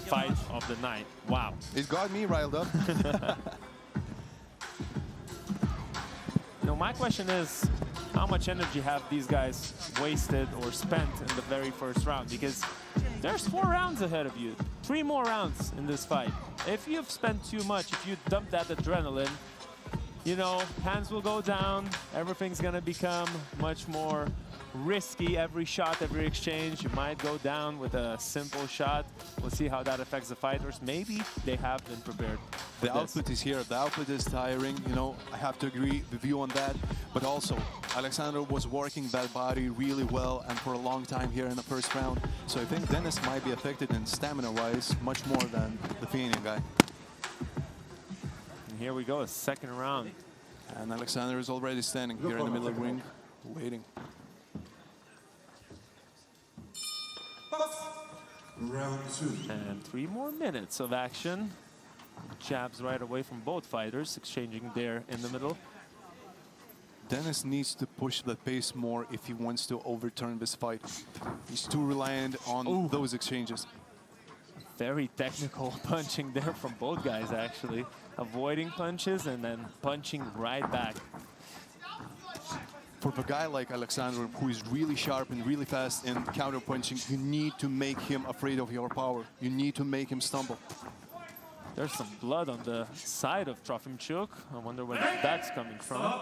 fight of the night. Wow. It got me riled up. My question is, how much energy have these guys wasted or spent in the very first round? Because there's 4 rounds ahead of you, 3 more rounds in this fight. If you've spent too much, if you dump that adrenaline, you know, hands will go down, everything's gonna become much more risky every shot, every exchange. You might go down with a simple shot. We'll see how that affects the fighters. Maybe they have been prepared. The output is here. The output is tiring. You know, I have to agree with you on that. But also, Alexander was working that body really well and for a long time here in the first round. So I think Dennis might be affected in stamina-wise much more than the Lithuanian guy. And here we go, a second round. And Alexander is already standing here in the middle of the ring, waiting. Round 2. And 3 more minutes of action. Jabs right away from both fighters, exchanging there in the middle. Dennis needs to push the pace more if he wants to overturn this fight. He's too reliant on those exchanges. Very technical punching there from both guys, actually. Avoiding punches and then punching right back. For a guy like Alexander, who is really sharp and really fast in counter-punching, you need to make him afraid of your power. You need to make him stumble. There's some blood on the side of Trofimchuk. I wonder where that's coming from.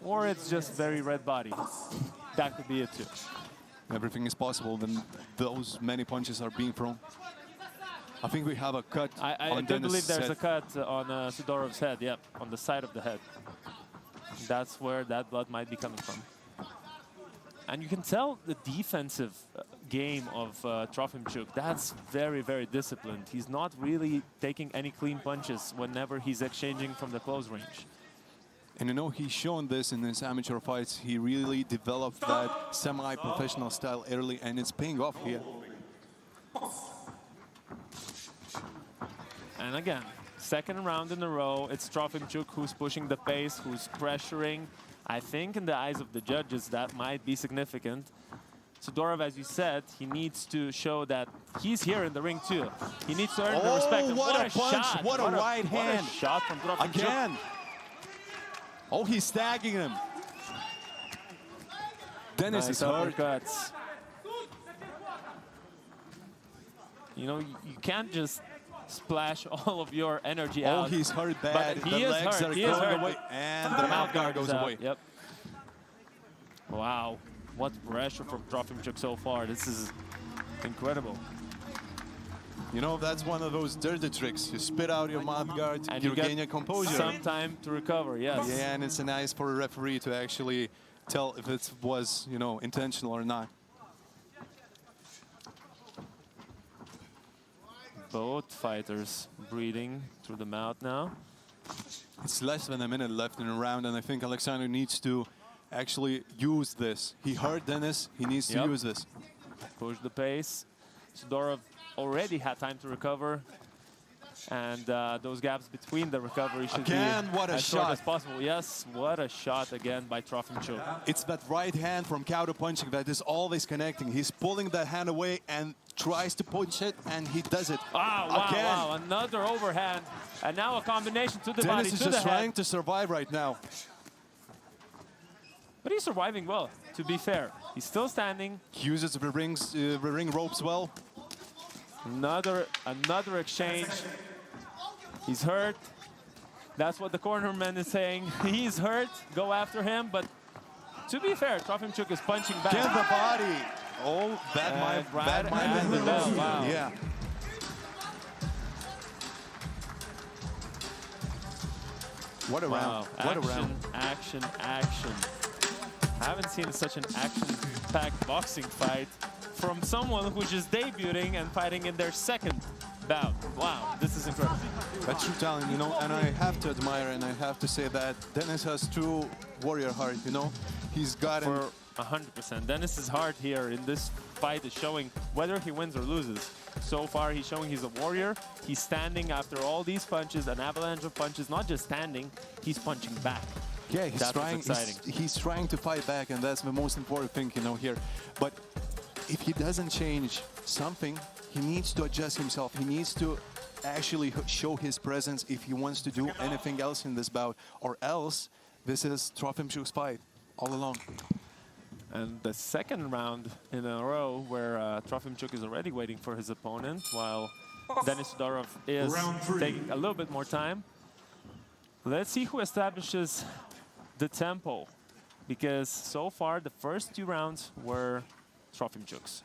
Or it's just very red body. That could be it too. Everything is possible when those many punches are being thrown. I think we have a cut I on do Dennis' believe there's head. a cut on Sidorov's head, yep, on the side of the head. That's where that blood might be coming from. And you can tell the defensive game of Trofimchuk. That's very, very disciplined. He's not really taking any clean punches whenever he's exchanging from the close range. And you know, he's shown this in his amateur fights. He really developed that semi-professional style early, and it's paying off here. And again, second round in a row, it's Trofimchuk who's pushing the pace, who's pressuring. I think in the eyes of the judges, that might be significant. Sidorov, as you said, he needs to show that he's here in the ring too. He needs to earn the respect. And what a punch, shot. what a right hand. What a shot from Trofimchuk. Again. Oh, he's tagging him. Dennis is hurt. Uppercuts. You know, you can't just splash all of your energy out. Oh, he's hurt bad. But the he is legs hurt. are He is going hurt. away, and the mouth guard goes away. Yep. Wow, what pressure from Trofimchuk so far. This is incredible. You know, that's one of those dirty tricks. You spit out your mouth guard, And you get gain your composure. some time to recover, yes. Yeah, and it's nice for a referee to actually tell if it was, you know, intentional or not. Both fighters breathing through the mouth now. It's less than a minute left in the round, and I think Alexander needs to actually use this. He hurt Dennis, he needs to use this. Push the pace. Sidorov already had time to recover. And those gaps between the recovery should be what a as short shot. as possible. Yes, what a shot again by Trofimchuk. It's that right hand from counter punching that is always connecting. He's pulling that hand away and tries to punch it, and he does it. Wow, again. wow, another overhand. And now a combination to the body, Dennis is to the just head. trying to survive right now. But he's surviving well, to be fair. He's still standing. He uses the ring ropes well. Another exchange. He's hurt. That's what the cornerman is saying. He's hurt. Go after him. But to be fair, Trofimchuk is punching back. Get the body. Oh, that might at the bell. Wow. Yeah. What a round. What a round. Action, action. I haven't seen such an action-packed boxing fight from someone who's just debuting and fighting in their second bout. Wow, this is incredible. That's true talent, you know, and I have to admire and I have to say that Dennis has true warrior heart, you know. He's got For 100%. Dennis's heart here in this fight is showing whether he wins or loses. So far, he's showing he's a warrior. He's standing after all these punches, an avalanche of punches, not just standing, he's punching back. Yeah, he's That's trying. what's exciting. He's trying to fight back, and that's the most important thing, you know, here. But if he doesn't change something, he needs to adjust himself. He needs to actually show his presence if he wants to do anything else in this bout, or else this is Trofimchuk's fight all along. And the second round in a row where Trofimchuk is already waiting for his opponent, while Denis Sidorov is taking a little bit more time. Let's see who establishes the tempo because so far the first 2 rounds were Trofimchuk's.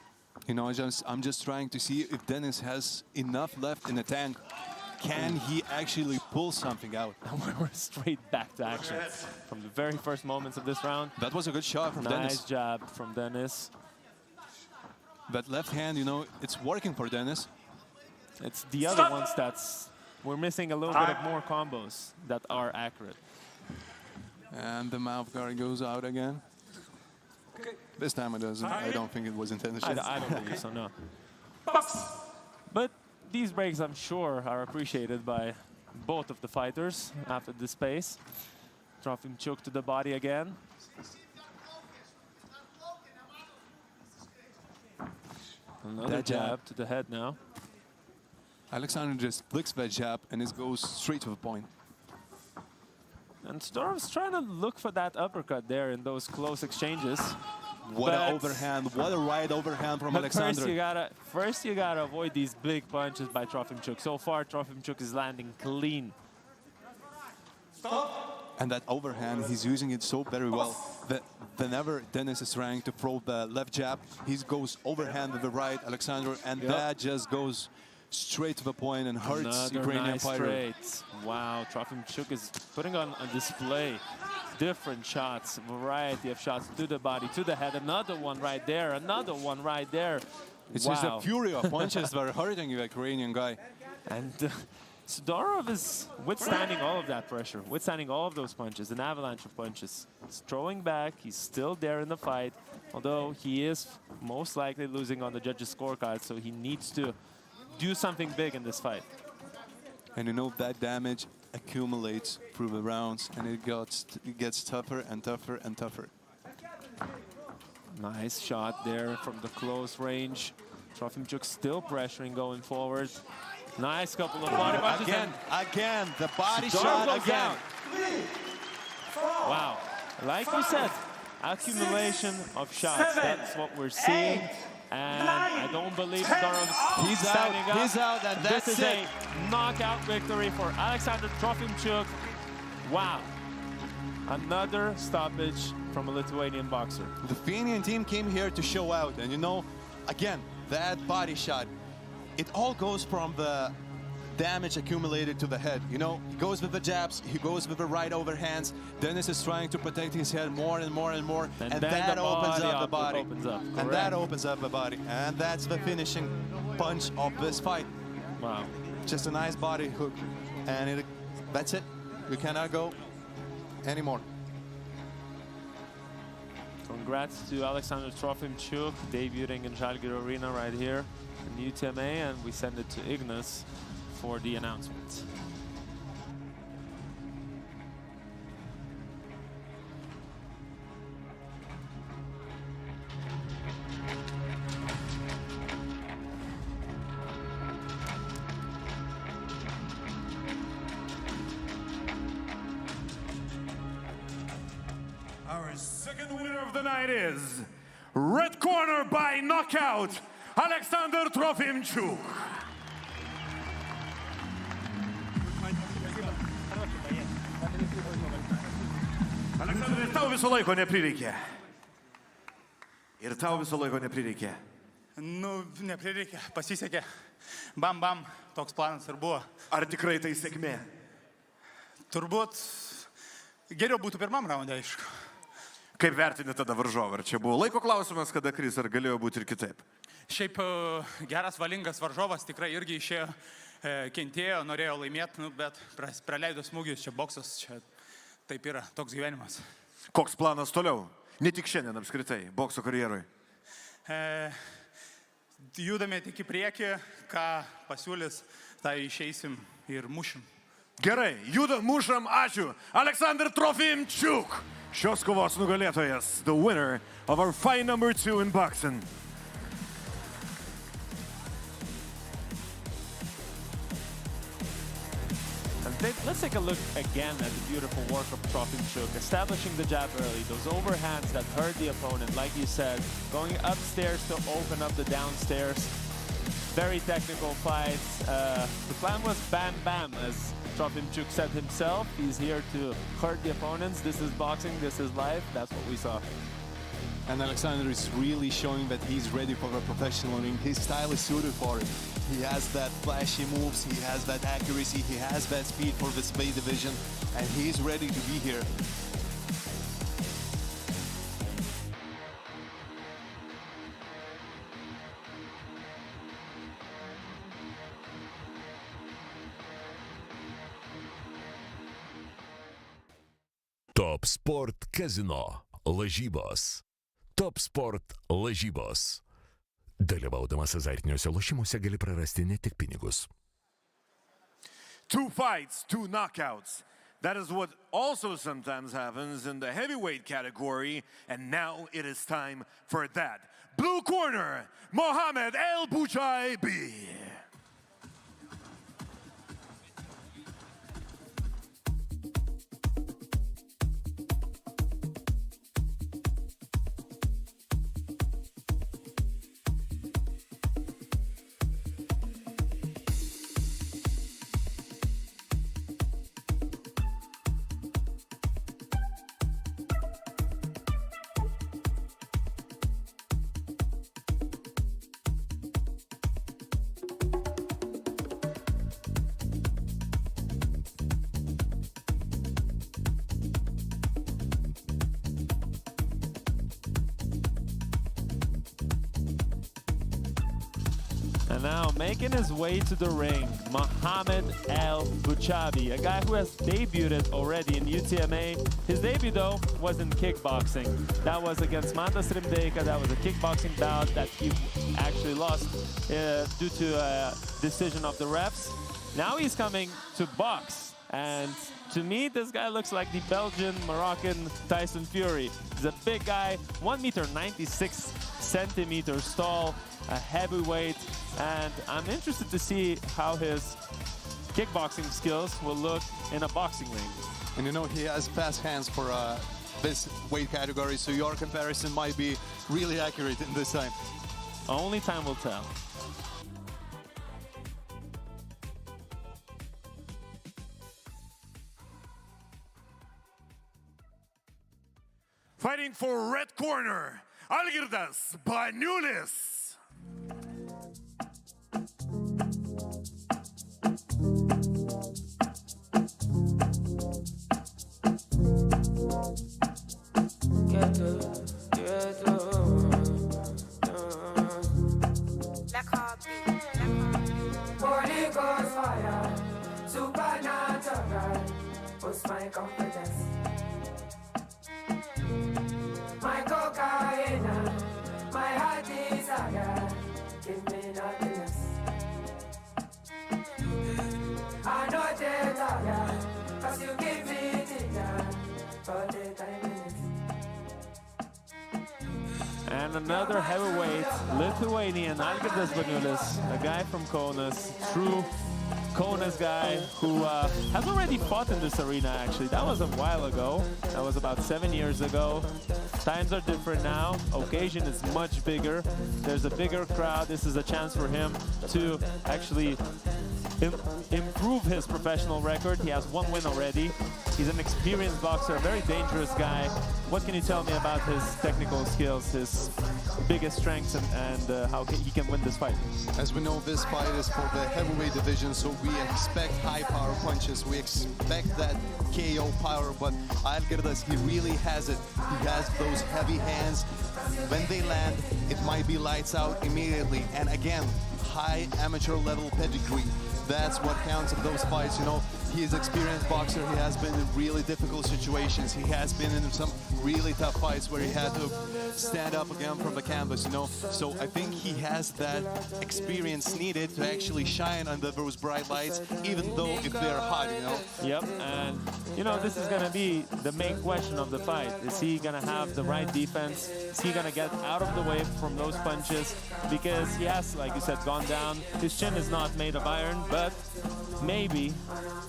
You know, I'm just trying to see if Dennis has enough left in the tank. Can he actually pull something out? We're straight back to action from the very first moments of this round. That was a good shot from Dennis. Nice jab from Dennis. That left hand, you know, it's working for Dennis. It's the other ones we're missing a little bit of more combos that are accurate. And the mouth guard goes out again. This time it doesn't. I don't think it was intended. I don't believe so, no. But these breaks, I'm sure, are appreciated by both of the fighters after this pace. Trofimchuk to the body again. Another jab to the head now. Alexander just flicks that jab and it goes straight to the point. And Storov's trying to look for that uppercut there in those close exchanges. What an overhand, what a right overhand from Alexander. First you gotta avoid these big punches by Trofimchuk. So far, Trofimchuk is landing clean. And that overhand, he's using it so very well that whenever Dennis is trying to throw the left jab, he goes overhand with the right, Alexander, and that just goes straight to the point and hurts Ukrainian fighter. Straight. Wow, Trofimchuk is putting on a display different shots, variety of shots to the body, to the head. Another one right there, another one right there. It's just a fury of punches that are hurting the Ukrainian guy. And Sidorov is withstanding all of that pressure, withstanding all of those punches, an avalanche of punches. He's throwing back, he's still there in the fight, although he is most likely losing on the judges' scorecard, so he needs to do something big in this fight. And you know that damage accumulates through the rounds, and it gets tougher and tougher and tougher. Nice shot there from the close range. Trofimchuk still pressuring going forward. Nice couple of body punches. Again, the body shot again. Wow, like we said, accumulation of shots. That's what we're seeing. And I don't believe Sidorov is standing up. He's out, and that's This is a knockout victory for Alexander Trofimchuk. Wow. Another stoppage from a Lithuanian boxer. The Lithuanian team came here to show out, and you know, again, that body shot, it all goes from the damage accumulated to the head. You know, he goes with the jabs, he goes with the right overhands. Dennis is trying to protect his head more and more and more, and that opens up the body. And that opens up the body. And that's the finishing punch of this fight. Wow. Just a nice body hook. And that's it. You cannot go anymore. Congrats to Alexander Trofimchuk, debuting in Žalgirio Arena right here in UTMA, and we send it to Ignas for the announcement. Our second winner of the night is red corner by knockout, Alexander Trofimchuk. Aleksandrai, tau viso laiko neprireikė. Ir tau viso laiko neprireikė. Nu, neprireikė, pasisekė. Bam, bam, toks planas ir buvo. Ar tikrai tai sėkmė? Turbūt geriau būtų pirmam raunde, aišku. Kaip vertini tada varžovą? Ar čia buvo laiko klausimas, kada kris, ar galėjo būti ir kitaip? Šiaip geras, valingas varžovas, tikrai irgi išėjo, kentėjo, norėjo laimėti, bet praleido smūgius, čia boksas, čia taip yra, toks gyvenimas. Koks planas toliau? Ne tik šiandien apskritai, bokso karjeroj. Judame tik į priekį, ką pasiūlys, tai išeisim ir mušim. Gerai, judam, mušam, ačiū. Alexander Trofimchuk, šios kovos nugalėtojas, the winner of our fight number 2 in boxing. Let's take a look again at the beautiful work of Trofimchuk, establishing the jab early, those overhands that hurt the opponent, like you said, going upstairs to open up the downstairs. Very technical fights. The plan was bam, bam, as Trofimchuk said himself, he's here to hurt the opponents. This is boxing, this is life. That's what we saw. And Alexander is really showing that he's ready for a professional ring. His style is suited for it. He has that flashy moves, he has that accuracy, he has that speed for this weight division, and he's ready to be here. Top Sport Kazino lažybos. Top Sport lažybos. Dalyvaudamas azartiniuose lošimuose gali prarasti ne tik pinigus. 2 fights, 2 knockouts. That is what also sometimes happens in the heavyweight category, and now it is time for that. Blue corner, Mohamed El Bouchaibi. And now making his way to the ring, Mohamed El Bouchaibi, a guy who has debuted already in UTMA. His debut, though, was in kickboxing. That was against Mantas Rimdeika. That was a kickboxing bout that he actually lost due to a decision of the refs. Now he's coming to box. And to me, this guy looks like the Belgian-Moroccan Tyson Fury. He's a big guy, 1 meter 96 centimeters tall, a heavyweight, and I'm interested to see how his kickboxing skills will look in a boxing ring. And you know, he has fast hands for this weight category, so your comparison might be really accurate in this time. Only time will tell. Fighting for red corner, Algirdas Baniulis. Holy Ghost fire, supernatural, boost my confidence. My cocaine, my heart desire, give me nothingness. I know the target, cause you give me ginger for the time minutes. And another heavyweight, Lithuanian, Algirdas Baniulis, a guy from Kaunas, true Kaunas guy who has already fought in this arena, actually. That was a while ago. That was about 7 years ago. Times are different now. Occasion is much bigger. There's a bigger crowd. This is a chance for him to actually improve his professional record. He has 1 win already. He's an experienced boxer, a very dangerous guy. What can you tell me about his technical skills, his biggest strengths, and how he can win this fight? As we know, this fight is for the heavyweight division, so we expect high power punches. We expect that KO power, but Algirdas, he really has it. He has those heavy hands. When they land, it might be lights out immediately. And again, high amateur level pedigree. That's what counts in those fights, you know. He's an experienced boxer. He has been in really difficult situations. He has been in some really tough fights where he had to stand up again from the canvas, you know. So I think he has that experience needed to actually shine under those bright lights, even though if they're hot, you know. Yep, and you know, this is gonna be the main question of the fight. Is he gonna have the right defense? Is he gonna get out of the way from those punches? Because he has, like you said, gone down. His chin is not made of iron, but maybe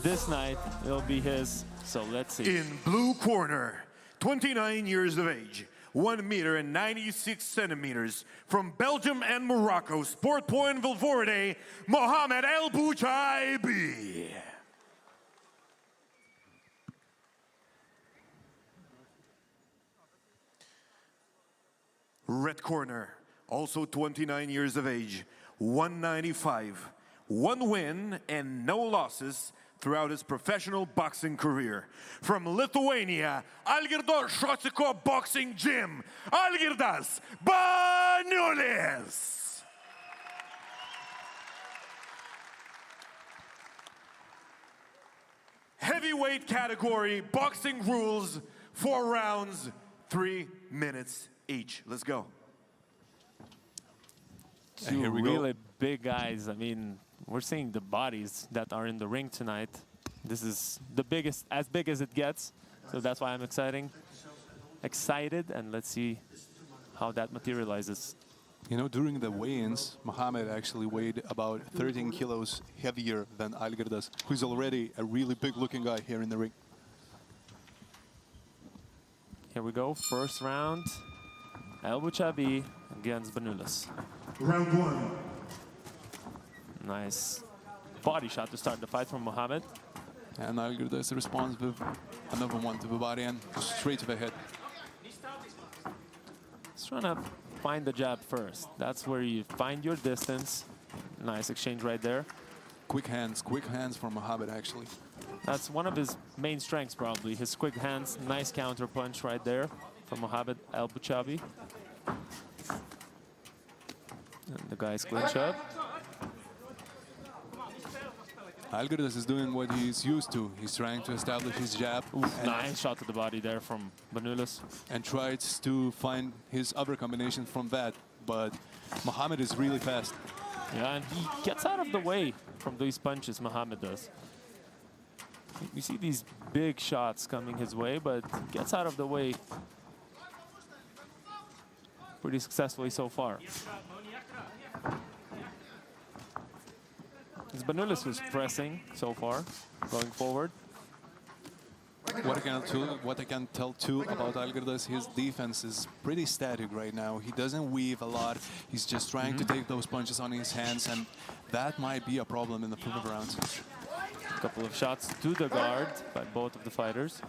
this night it'll be his. So let's see. In blue corner, 29 years of age, 1 meter and 96 centimeters, from Belgium and Morocco, Sport Point Vilvoorde, Mohamed El Bouchaibi. Red corner, also 29 years of age, 195, 1 win and no losses throughout his professional boxing career. From Lithuania, Algirdo Šociko Boxing Gym, Algirdas Baniulis. Heavyweight category, boxing rules, 4 rounds, 3 minutes each. Let's go. Two really big guys. I mean, we're seeing the bodies that are in the ring tonight. This is the biggest, as big as it gets. So that's why I'm excited, and let's see how that materializes. You know, during the weigh-ins, Mohamed actually weighed about 13 kilos heavier than Algirdas, who's already a really big-looking guy here in the ring. Here we go, first round. Elbuchabi against Baniulis. Round 1. Nice body shot to start the fight from Mohamed. And Algirdas responds with another one to the body and straight to the head. He's trying to find the jab first. That's where you find your distance. Nice exchange right there. Quick hands from Mohamed, actually. That's one of his main strengths, probably. His quick hands, nice counter punch right there from Mohamed Elbuchabi. And the guys clinch up. Algirdas is doing what he's used to. He's trying to establish his jab. Nice shot to the body there from Baniulis. And tries to find his other combination from that. But Mohamed is really fast. Yeah, and he gets out of the way from these punches, Mohamed does. You see these big shots coming his way, but he gets out of the way pretty successfully so far. It's Baniulis who's pressing so far, going forward. What I can tell too about Algirdas, his defense is pretty static right now. He doesn't weave a lot. He's just trying to take those punches on his hands, and that might be a problem in the further rounds. A couple of shots to the guard by both of the fighters.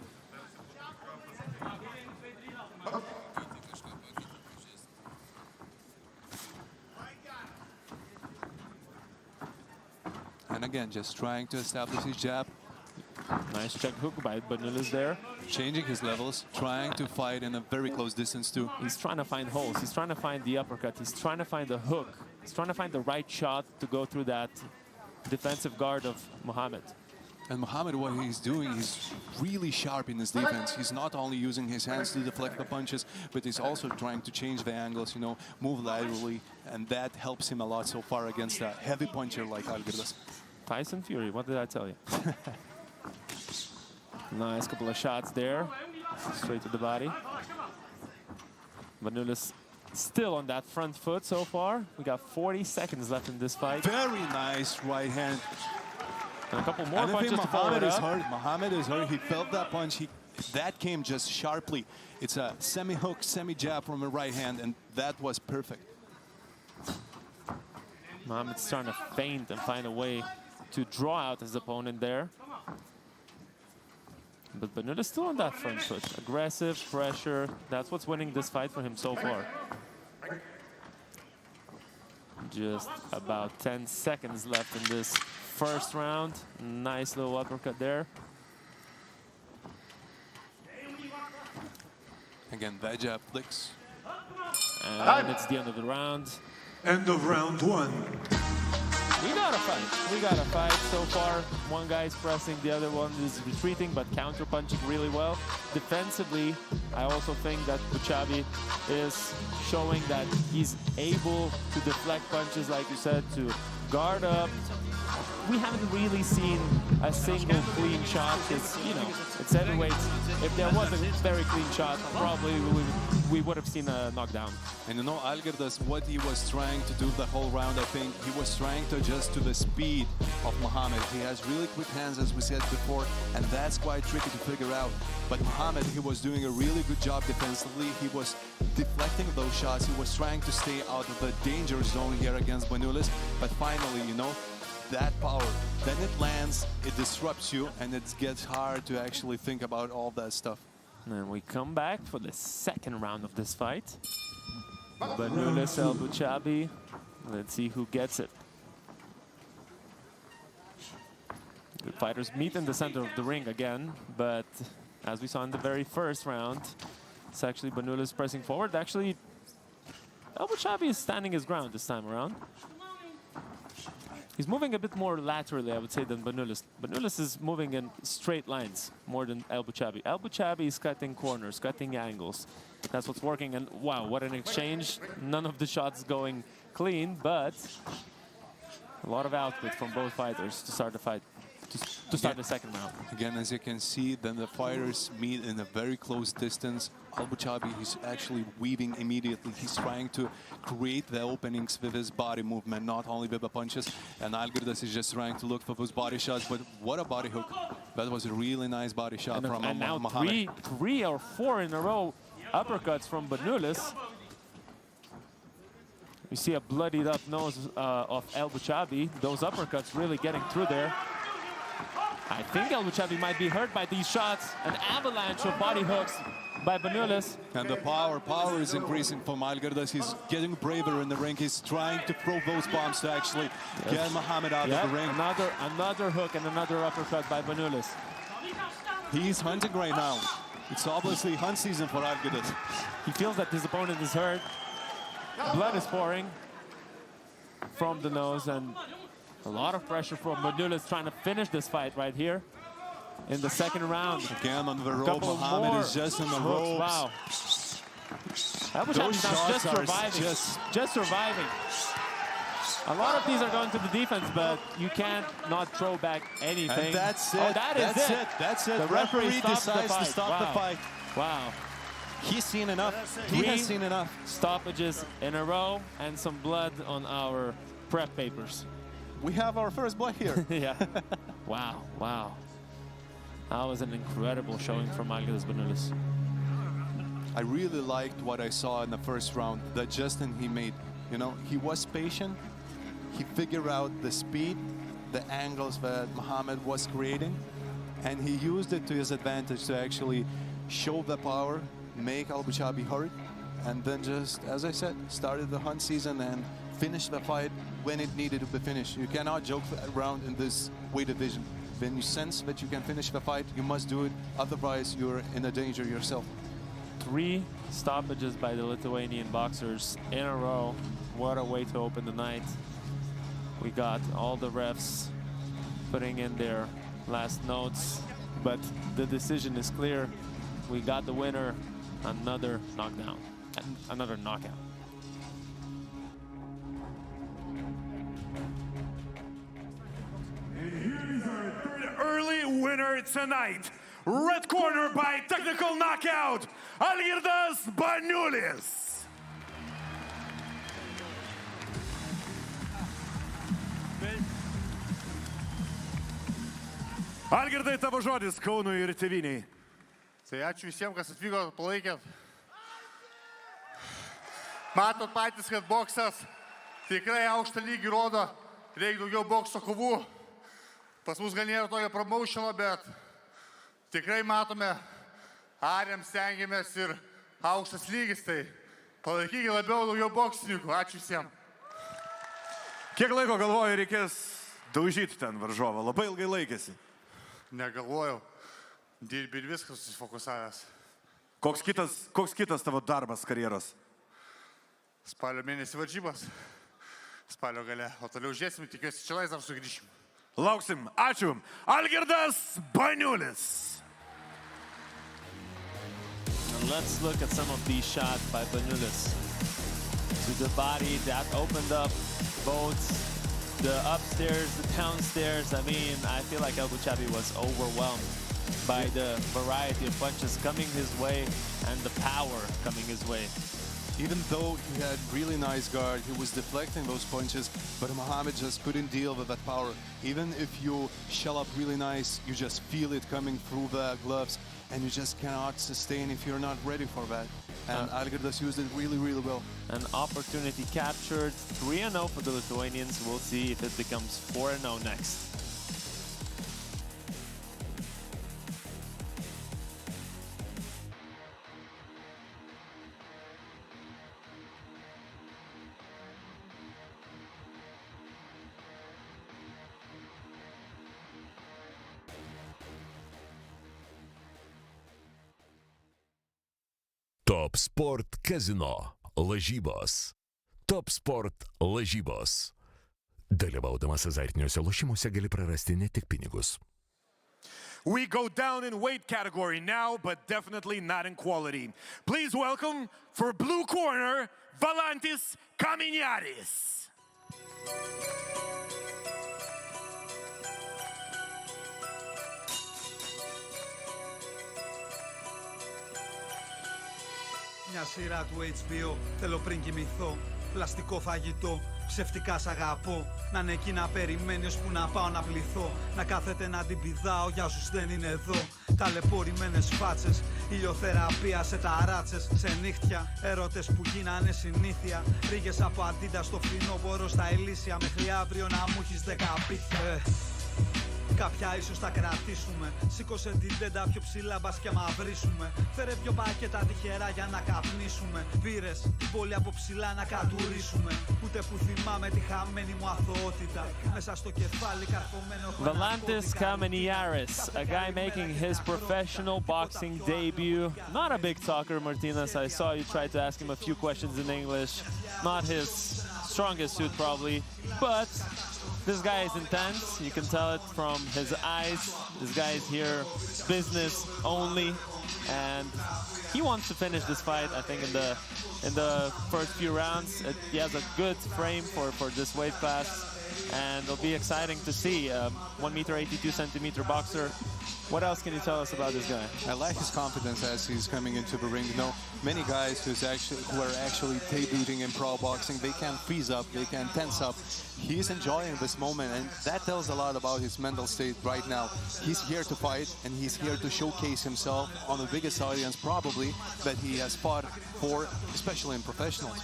And again, just trying to establish his jab. Nice check hook by Baniulis there. Changing his levels, trying to fight in a very close distance too. He's trying to find holes. He's trying to find the uppercut. He's trying to find the hook. He's trying to find the right shot to go through that defensive guard of Mohamed. And Mohamed, what he's doing, he's really sharp in his defense. He's not only using his hands to deflect the punches, but he's also trying to change the angles, you know, move laterally, and that helps him a lot so far against a heavy puncher like Algirdas. Tyson Fury, what did I tell you? Nice couple of shots there, straight to the body. Baniulis still on that front foot so far. We got 40 seconds left in this fight. Very nice right hand. And a couple more punches to follow it up. Mohamed is hurt. He felt that punch. That came just sharply. It's a semi-hook, semi-jab from the right hand, and that was perfect. Mohamed's trying to feint and find a way to draw out his opponent there. But Baniulis still on that front foot. Aggressive, pressure. That's what's winning this fight for him so far. Just about 10 seconds left in this first round. Nice little uppercut there. Again, that jab flicks. And it's the end of the round. End of round 1. We got a fight. We got a fight so far. One guy's pressing, the other one is retreating, but counter-punching really well. Defensively, I also think that Buchabi is showing that he's able to deflect punches, like you said, to guard up. We haven't really seen a single clean shot. It's, you know, it's heavyweights. If there was a very clean shot, probably we would have seen a knockdown. And you know, Algirdas, what he was trying to do the whole round, I think, he was trying to adjust to the speed of Mohamed. He has really quick hands, as we said before, and that's quite tricky to figure out. But Mohamed, he was doing a really good job defensively. He was deflecting those shots. He was trying to stay out of the danger zone here against Baniulis. But finally, you know, that power, then it lands, it disrupts you, and it gets hard to actually think about all that stuff. And we come back for the second round of this fight. Banulis, Elbuchabi. Let's see who gets it. The fighters meet in the center of the ring again, but as we saw in the very first round, it's actually Banulis pressing forward. Actually, Elbuchabi is standing his ground this time around. He's moving a bit more laterally, I would say, than Banulis. Banulis is moving in straight lines more than Elbuchabi. Elbuchabi is cutting corners, cutting angles. That's what's working, and wow, what an exchange. None of the shots going clean, but a lot of output from both fighters to start the fight, to start the second round. Again, as you can see, then the fighters meet in a very close distance. Elbuchabi, he's actually weaving immediately. He's trying to create the openings with his body movement, not only with the punches. And Algirdas is just trying to look for those body shots, but what a body hook. That was a really nice body shot from And now Mohammed. three or four in a row uppercuts from Banulis. You see a bloodied up nose of Elbuchabi. Those uppercuts really getting through there. I think Elbuchabi might be hurt by these shots. An avalanche of body hooks by Banulis. And the power is increasing for Algirdas. He's getting braver in the ring. He's trying to throw those bombs to actually get Mohammed out of the ring. Another hook and another uppercut by Banulis. He's hunting right now. It's obviously hunt season for Algirdas. He feels that his opponent is hurt. Blood is pouring from the nose, and a lot of pressure from Banulis trying to finish this fight right here in the second round. Again on the rope, Mohammed is just in the ropes. Wow. Elbuchabi's just surviving. Just surviving. A lot of these are going to the defense, but you can't not throw back anything. And that's it. Oh, that's it. That's it. The referee decides to stop the fight. Wow. He's seen enough. He has seen enough. Stoppages in a row and some blood on our prep papers. We have our first blood here. Yeah. Wow. Wow. That was an incredible showing from Algirdas Banulis. I really liked what I saw in the first round, the adjustment he made. You know, he was patient. He figured out the speed, the angles that Mohammed was creating, and he used it to his advantage to actually show the power, make Elbuchabi hurt, and then just, as I said, started the hunt season and finished the fight when it needed to be finished. You cannot joke around in this weight division. When you sense that you can finish the fight, you must do it, otherwise you're in a danger yourself. 3 stoppages by the Lithuanian boxers in a row. What a way to open the night. We got all the refs putting in their last notes, but the decision is clear. We got the winner, another knockdown, and another knockout. And here's our third early winner tonight. Red corner by technical knockout, Algirdas Banulis. Algirdai, tavo žodis Kaunui ir tėviniai. Tai ačiū visiems, kas atvyko, palaikėt. Matot patys, kad boksas tikrai aukštą lygį rodo. Reikia daugiau bokso kovų. Pas mus gal nėra tokio promotiono, bet tikrai matome, arėm stengiamės ir aukštas lygis. Tai palaikykite labiau daugiau boksininkų. Ačiū visiems. Kiek laiko galvoju reikės daužyti ten varžovą? Labai ilgai laikėsi. Negalvojau. Dirbi ir viskas susifokusavęs. Koks kitas tavo darbas karjeros? Spalio mėnesį varžybas. Spalio gale. O toliau žiūrėsim, tikiuosi čia dar sugrįšim. Lauksim. Ačiū. Algirdas Banulis. Let's look at some of these shots by Banulis. To the body that opened up both the upstairs, the downstairs. I mean, I feel like Elbuchabi was overwhelmed by the variety of punches coming his way and the power coming his way. Even though he had really nice guard, he was deflecting those punches, but Mohammed just couldn't deal with that power. Even if you shell up really nice, you just feel it coming through the gloves, and you just cannot sustain if you're not ready for that. And Algirdas used it really, really well. An opportunity captured, 3-0 for the Lithuanians. We'll see if it becomes 4-0 next. Top Sport Kazino lažybos. Top Sport lažybos. Dalyvaudamas azartiniuose lošimuose gali prarasti ne tik pinigus. We go down in weight category now, but definitely not in quality. Please welcome, for blue corner, Valantis Kaminiaris. Μια σειρά του HBO, θέλω πριν κοιμηθώ. Πλαστικό φαγητό, ψευτικά σ' αγαπώ. Να είναι εκεί να περιμένει ώσπου να πάω να πληθώ. Να κάθεται να την πηδάω για όσους δεν είναι εδώ. Ταλαιπωρημένες φάτσες, ηλιοθεραπεία σε ταράτσες. Σε νύχτια, έρωτες που γίνανε συνήθεια. Ρίγες από αντίτα στο φθινόπωρο στα Ελίσια. Μέχρι αύριο να μου έχεις 10 πίτια. Κάποια ίσως τα κρατήσουμε. Σήκωσε την τέντα πιο ψηλά, μπας και μαυρίσουμε. Φέρε δυο πακέτα τυχερά για να καπνίσουμε. Πήρες την πόλη από ψηλά να κατουρίσουμε. Ούτε που θυμάμαι τη χαμένη μου αθωότητα. Μέσα στο κεφάλι καρφωμένο. Valantis Kaminiaris, a guy making his professional boxing debut. Not a big talker, Martinez. I saw you tried to ask him a few questions in English. Not his strongest suit, probably, but this guy is intense. You can tell it from his eyes. This guy is here business only, and he wants to finish this fight. I think in the first few rounds, he has a good frame for this weight class, and it'll be exciting to see. 1 meter 82 centimeter boxer. What else can you tell us about this guy? I like his confidence as he's coming into the ring. You know, many guys who are actually debuting in pro boxing, they can freeze up, they can tense up. He's enjoying this moment, and that tells a lot about his mental state right now. He's here to fight, and he's here to showcase himself on the biggest audience probably that he has fought for, especially in professionals.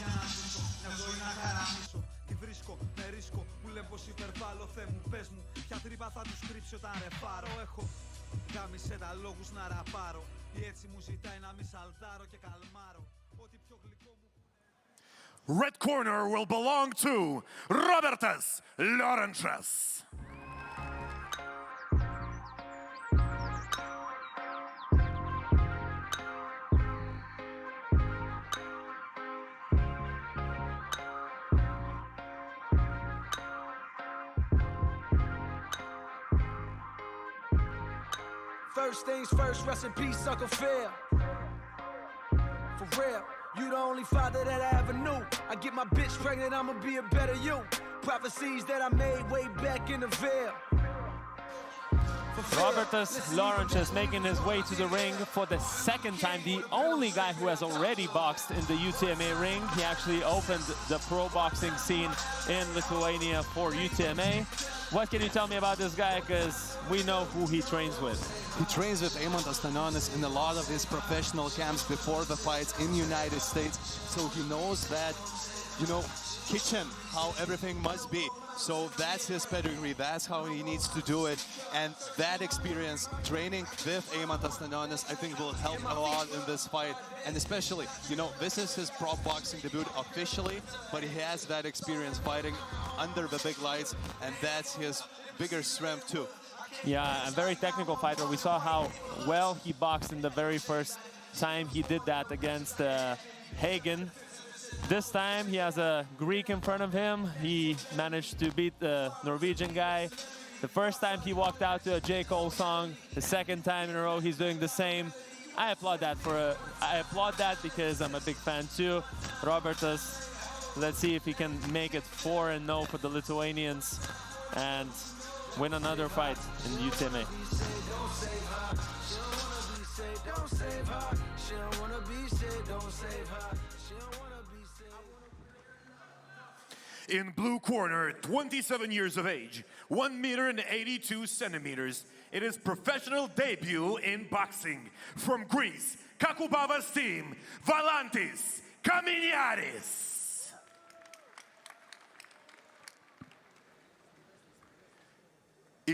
Γάμισε τα λόγους να ραπάρω. Ή έτσι μου ζητάει να μη σαλτάρω και καλμάρω. Ό,τι πιο γλυκό μου. Red corner will belong to Robertas Lawrence. First things first, rest in peace, Uncle Phil. For real, you the only father that I ever knew. I get my bitch pregnant, I'ma be a better you. Prophecies that I made way back in the veil. Robertas Lawrence is making his way to the ring for the second time. The only guy who has already boxed in the UTMA ring. He actually opened the pro boxing scene in Lithuania for UTMA. What can you tell me about this guy? Because we know who he trains with. He trains with Eimantu Stanioniis in a lot of his professional camps before the fights in the United States. So he knows that, you know, kitchen, how everything must be. So that's his pedigree, that's how he needs to do it. And that experience, training with Eimantu Stanioniis, I think will help a lot in this fight. And especially, you know, this is his pro boxing debut officially, but he has that experience fighting under the big lights, and that's his bigger strength too. Yeah, a very technical fighter. We saw how well he boxed in the very first time he did that against Hagen. This time he has a Greek in front of him. He managed to beat the Norwegian guy. The first time he walked out to a J. Cole song. The second time in a row he's doing the same. I applaud that because I'm a big fan too. Robertas, let's see if he can make it 4-0 for the Lithuanians and win another fight in UTMA. In blue corner, 27 years of age, 1 meter and 82 centimeters. It is professional debut in boxing. From Greece, Kakubava's team, Valantis Kaminiaris.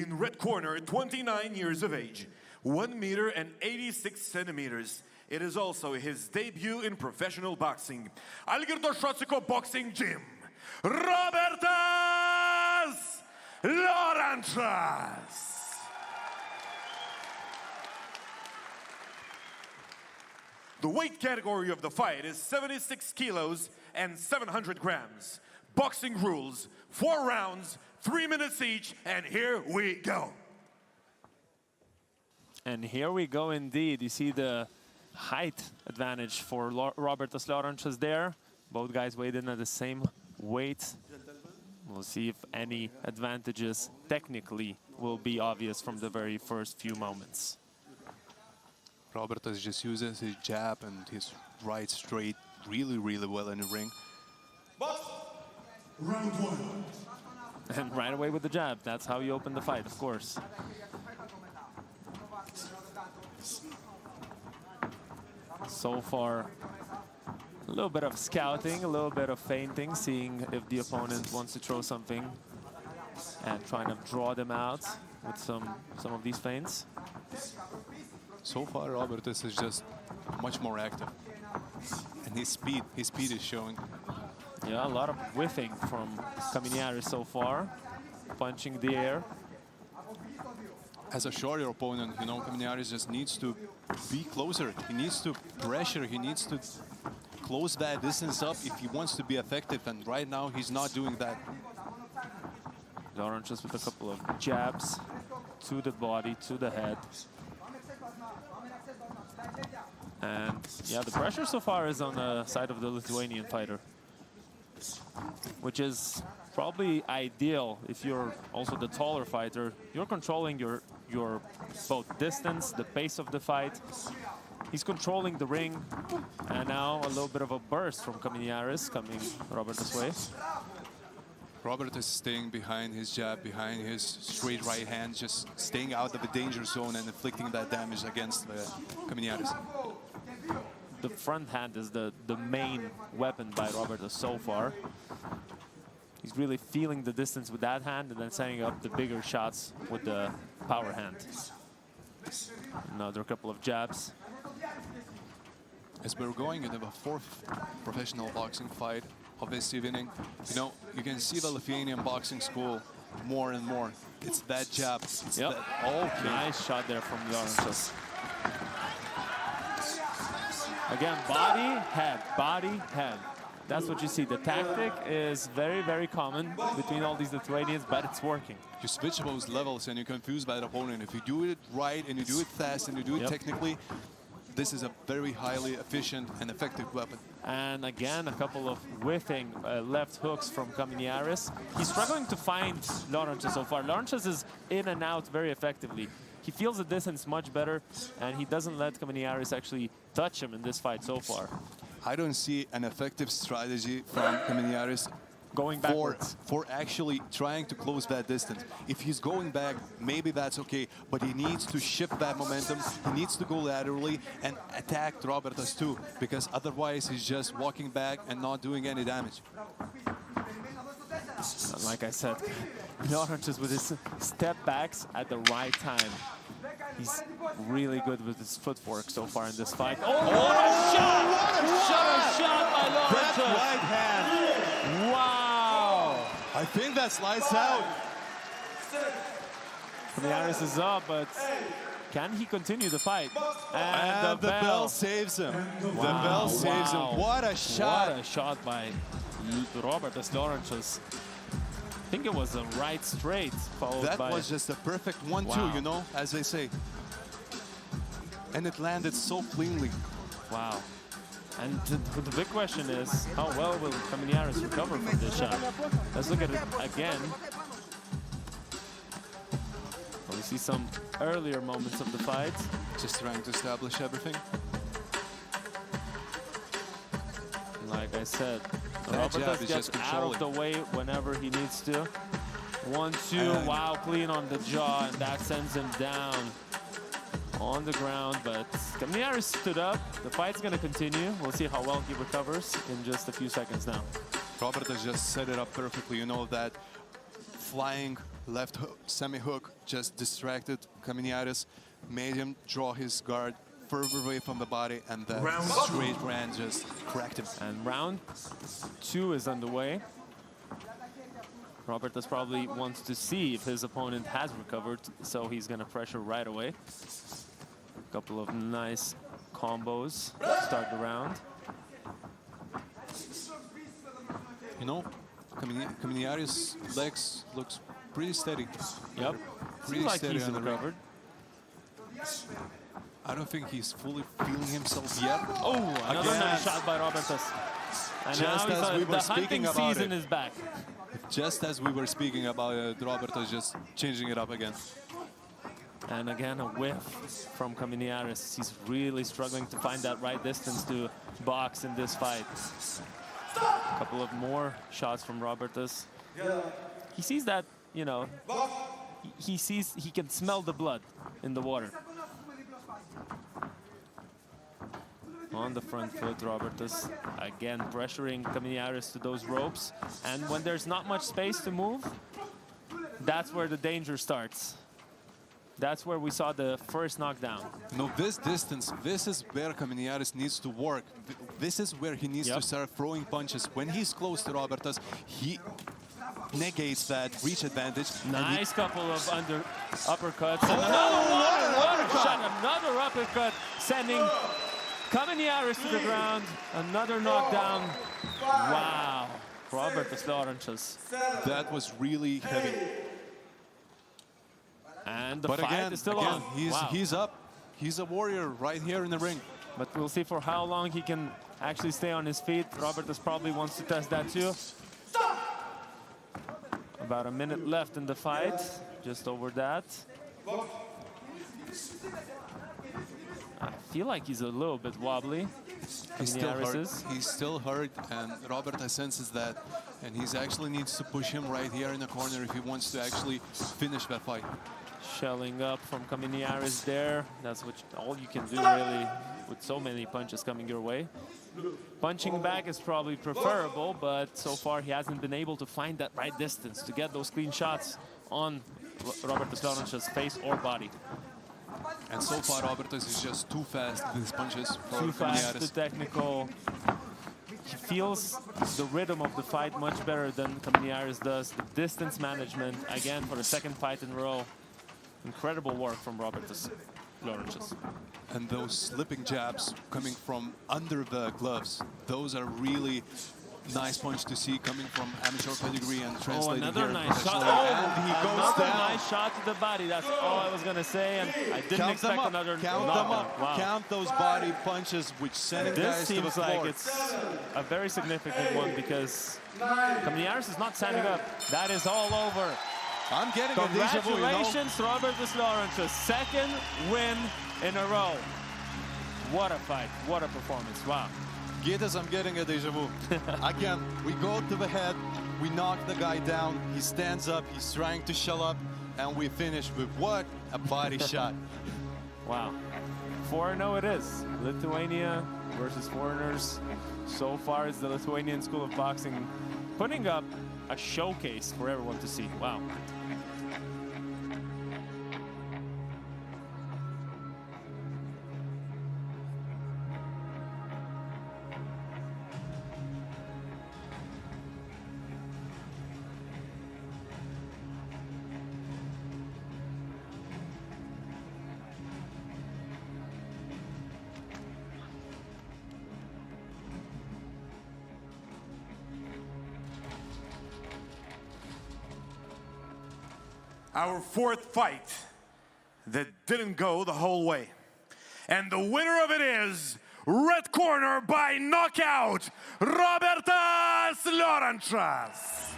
In red corner, 29 years of age, 1 meter and 86 centimeters. It is also his debut in professional boxing. Algirdo Šociko Boxing Gym, Robertas Lawrence. The weight category of the fight is 76 kilos and 700 grams. Boxing rules, 4 rounds, 3 minutes each, and here we go. And here we go indeed. You see the height advantage for Robertas Laurenčius there. Both guys weighed in at the same weight. We'll see if any advantages technically will be obvious from the very first few moments. Robertas just uses his jab and his right straight really, really well in the ring. Round 1. And right away with the jab. That's how you open the fight, of course. So far, a little bit of scouting, a little bit of feinting, seeing if the opponent wants to throw something and trying to draw them out with some of these feints. So far, Robertas is just much more active. And his speed is showing. Yeah, a lot of whiffing from Kaminiaris so far, punching the air. As a shorter opponent, you know, Kaminiaris just needs to be closer. He needs to pressure, he needs to close that distance up if he wants to be effective, and right now he's not doing that. Laurenčius with a couple of jabs to the body, to the head. And yeah, the pressure so far is on the side of the Lithuanian fighter, which is probably ideal if you're also the taller fighter. You're controlling your both distance, the pace of the fight. He's controlling the ring, and now a little bit of a burst from Kaminiaris coming Robertas' way. Robert is staying behind his jab, behind his straight right hand, just staying out of the danger zone and inflicting that damage against Kaminiaris. The front hand is the main weapon by Robertas so far. He's really feeling the distance with that hand and then setting up the bigger shots with the power hand. Another couple of jabs. As we're going into the 4th professional boxing fight of this evening, you know, you can see the Lithuanian boxing school more and more. It's that jab. It's yep. that, Nice shot there from Laurenčius. Again, body, head. That's what you see. The tactic is very, very common between all these Lithuanians, but it's working. You switch those levels and you confuse that opponent. If you do it right and you do it fast and you do it technically, this is a very highly efficient and effective weapon. And again, a couple of whiffing left hooks from Kaminiaris. He's struggling to find Laurenčius so far. Laurenčius is in and out very effectively. He feels the distance much better, and he doesn't let Kaminiaris actually touch him in this fight so far. I don't see an effective strategy from Kaminiaris going backwards for actually trying to close that distance. If he's going back, maybe that's okay, but he needs to shift that momentum. He needs to go laterally and attack Robertas too, because otherwise he's just walking back and not doing any damage. Like I said, Laurenčius with his step backs at the right time. He's really good with his footwork so far in this fight. Oh, what a shot! What a shot by Laurenčius! That right hand. Wow! I think that's lights out. Kaminiaris is up, but can he continue the fight? And the bell saves him. The bell saves him. What a shot! What a shot by Robertas Laurenčius. I think it was a right straight followed that by... was just a perfect 1-2, you know, as they say. And it landed so cleanly. Wow. And the big question is, how well will Kaminiaris recover from this shot? Let's look at it again. We see some earlier moments of the fight. Just trying to establish everything. Like I said, Robertas gets out of the way whenever he needs to. 1-2, wow, clean on the jaw, and that sends him down on the ground. But Kaminiaris stood up. The fight's going to continue. We'll see how well he recovers in just a few seconds now. Robertas just set it up perfectly. You know, that flying left hook, semi-hook just distracted Kaminiaris, made him draw his guard further away from the body, and that straight ran just cracked him. And round 2 is underway. Robertas probably wants to see if his opponent has recovered, so he's going to pressure right away. A couple of nice combos to start the round. You know, Kaminiari's legs looks pretty steady. Yep. Pretty Seems like steady he's on the ring. recovered. I don't think he's fully feeling himself yet. Oh, another nice shot by Robertas. And Just now as we were the speaking hunting about season it. is back. Just as we were speaking about it, Robertas just changing it up again. And again, a whiff from Kaminiaris. He's really struggling to find that right distance to box in this fight. A couple of more shots from Robertas. He sees that, you know, he sees, he can smell the blood in the water. On the front foot, Robertas again pressuring Kaminiaris to those ropes. And when there's not much space to move, that's where the danger starts. That's where we saw the first knockdown. No, this distance, this is where Kaminiaris needs to work. This is where he needs to start throwing punches. When he's close to Robertas, he negates that reach advantage. Nice couple of uppercuts. And another one! What a shot! Another uppercut, sending Kaminiaris to the ground. Another knockdown. Wow. Robertas Laurenčius. That was really heavy. And the but fight again, is still on. He's up. He's a warrior right here in the ring. But we'll see for how long he can actually stay on his feet. Robertas probably wants to test that too. About a minute left in the fight. Just over that. I feel like he's a little bit wobbly. He's still hurt, and Robertas senses that, and he actually needs to push him right here in the corner if he wants to actually finish that fight. Shelling up from Kaminiaris there. That's all you can do really with so many punches coming your way. Punching back is probably preferable, but so far he hasn't been able to find that right distance to get those clean shots on Robertas Laurenčius' face or body. And so far, Robertas is just too fast with his punches. Too fast, too technical. He feels the rhythm of the fight much better than Kaminiaris does. The distance management, again, for the second fight in a row. Incredible work from Robertas Laurenčius. And those slipping jabs coming from under the gloves, those are really nice punch to see coming from amateur pedigree and translating another here nice shot. and he goes down. Nice shot to the body. That's all I was gonna say, and I didn't expect another knockdown. Wow. Count those body punches, which send guys to the floor. This seems like it's a very significant one because Kaminiaris is not standing up. That is all over. I'm getting a deja vu, Congratulations, Robertas Laurenčius. Second win in a row. What a fight. What a performance. Wow. Gitas, I'm getting a deja vu. Again, we go to the head, we knock the guy down, he stands up, he's trying to shell up, and we finish with what? A body shot. Wow. 4-0 it is. Lithuania versus foreigners. So far, it's the Lithuanian School of Boxing putting up a showcase for everyone to see. Wow. Our fourth fight that didn't go the whole way. And the winner of it is, red corner by knockout, Robertas Laurenčius.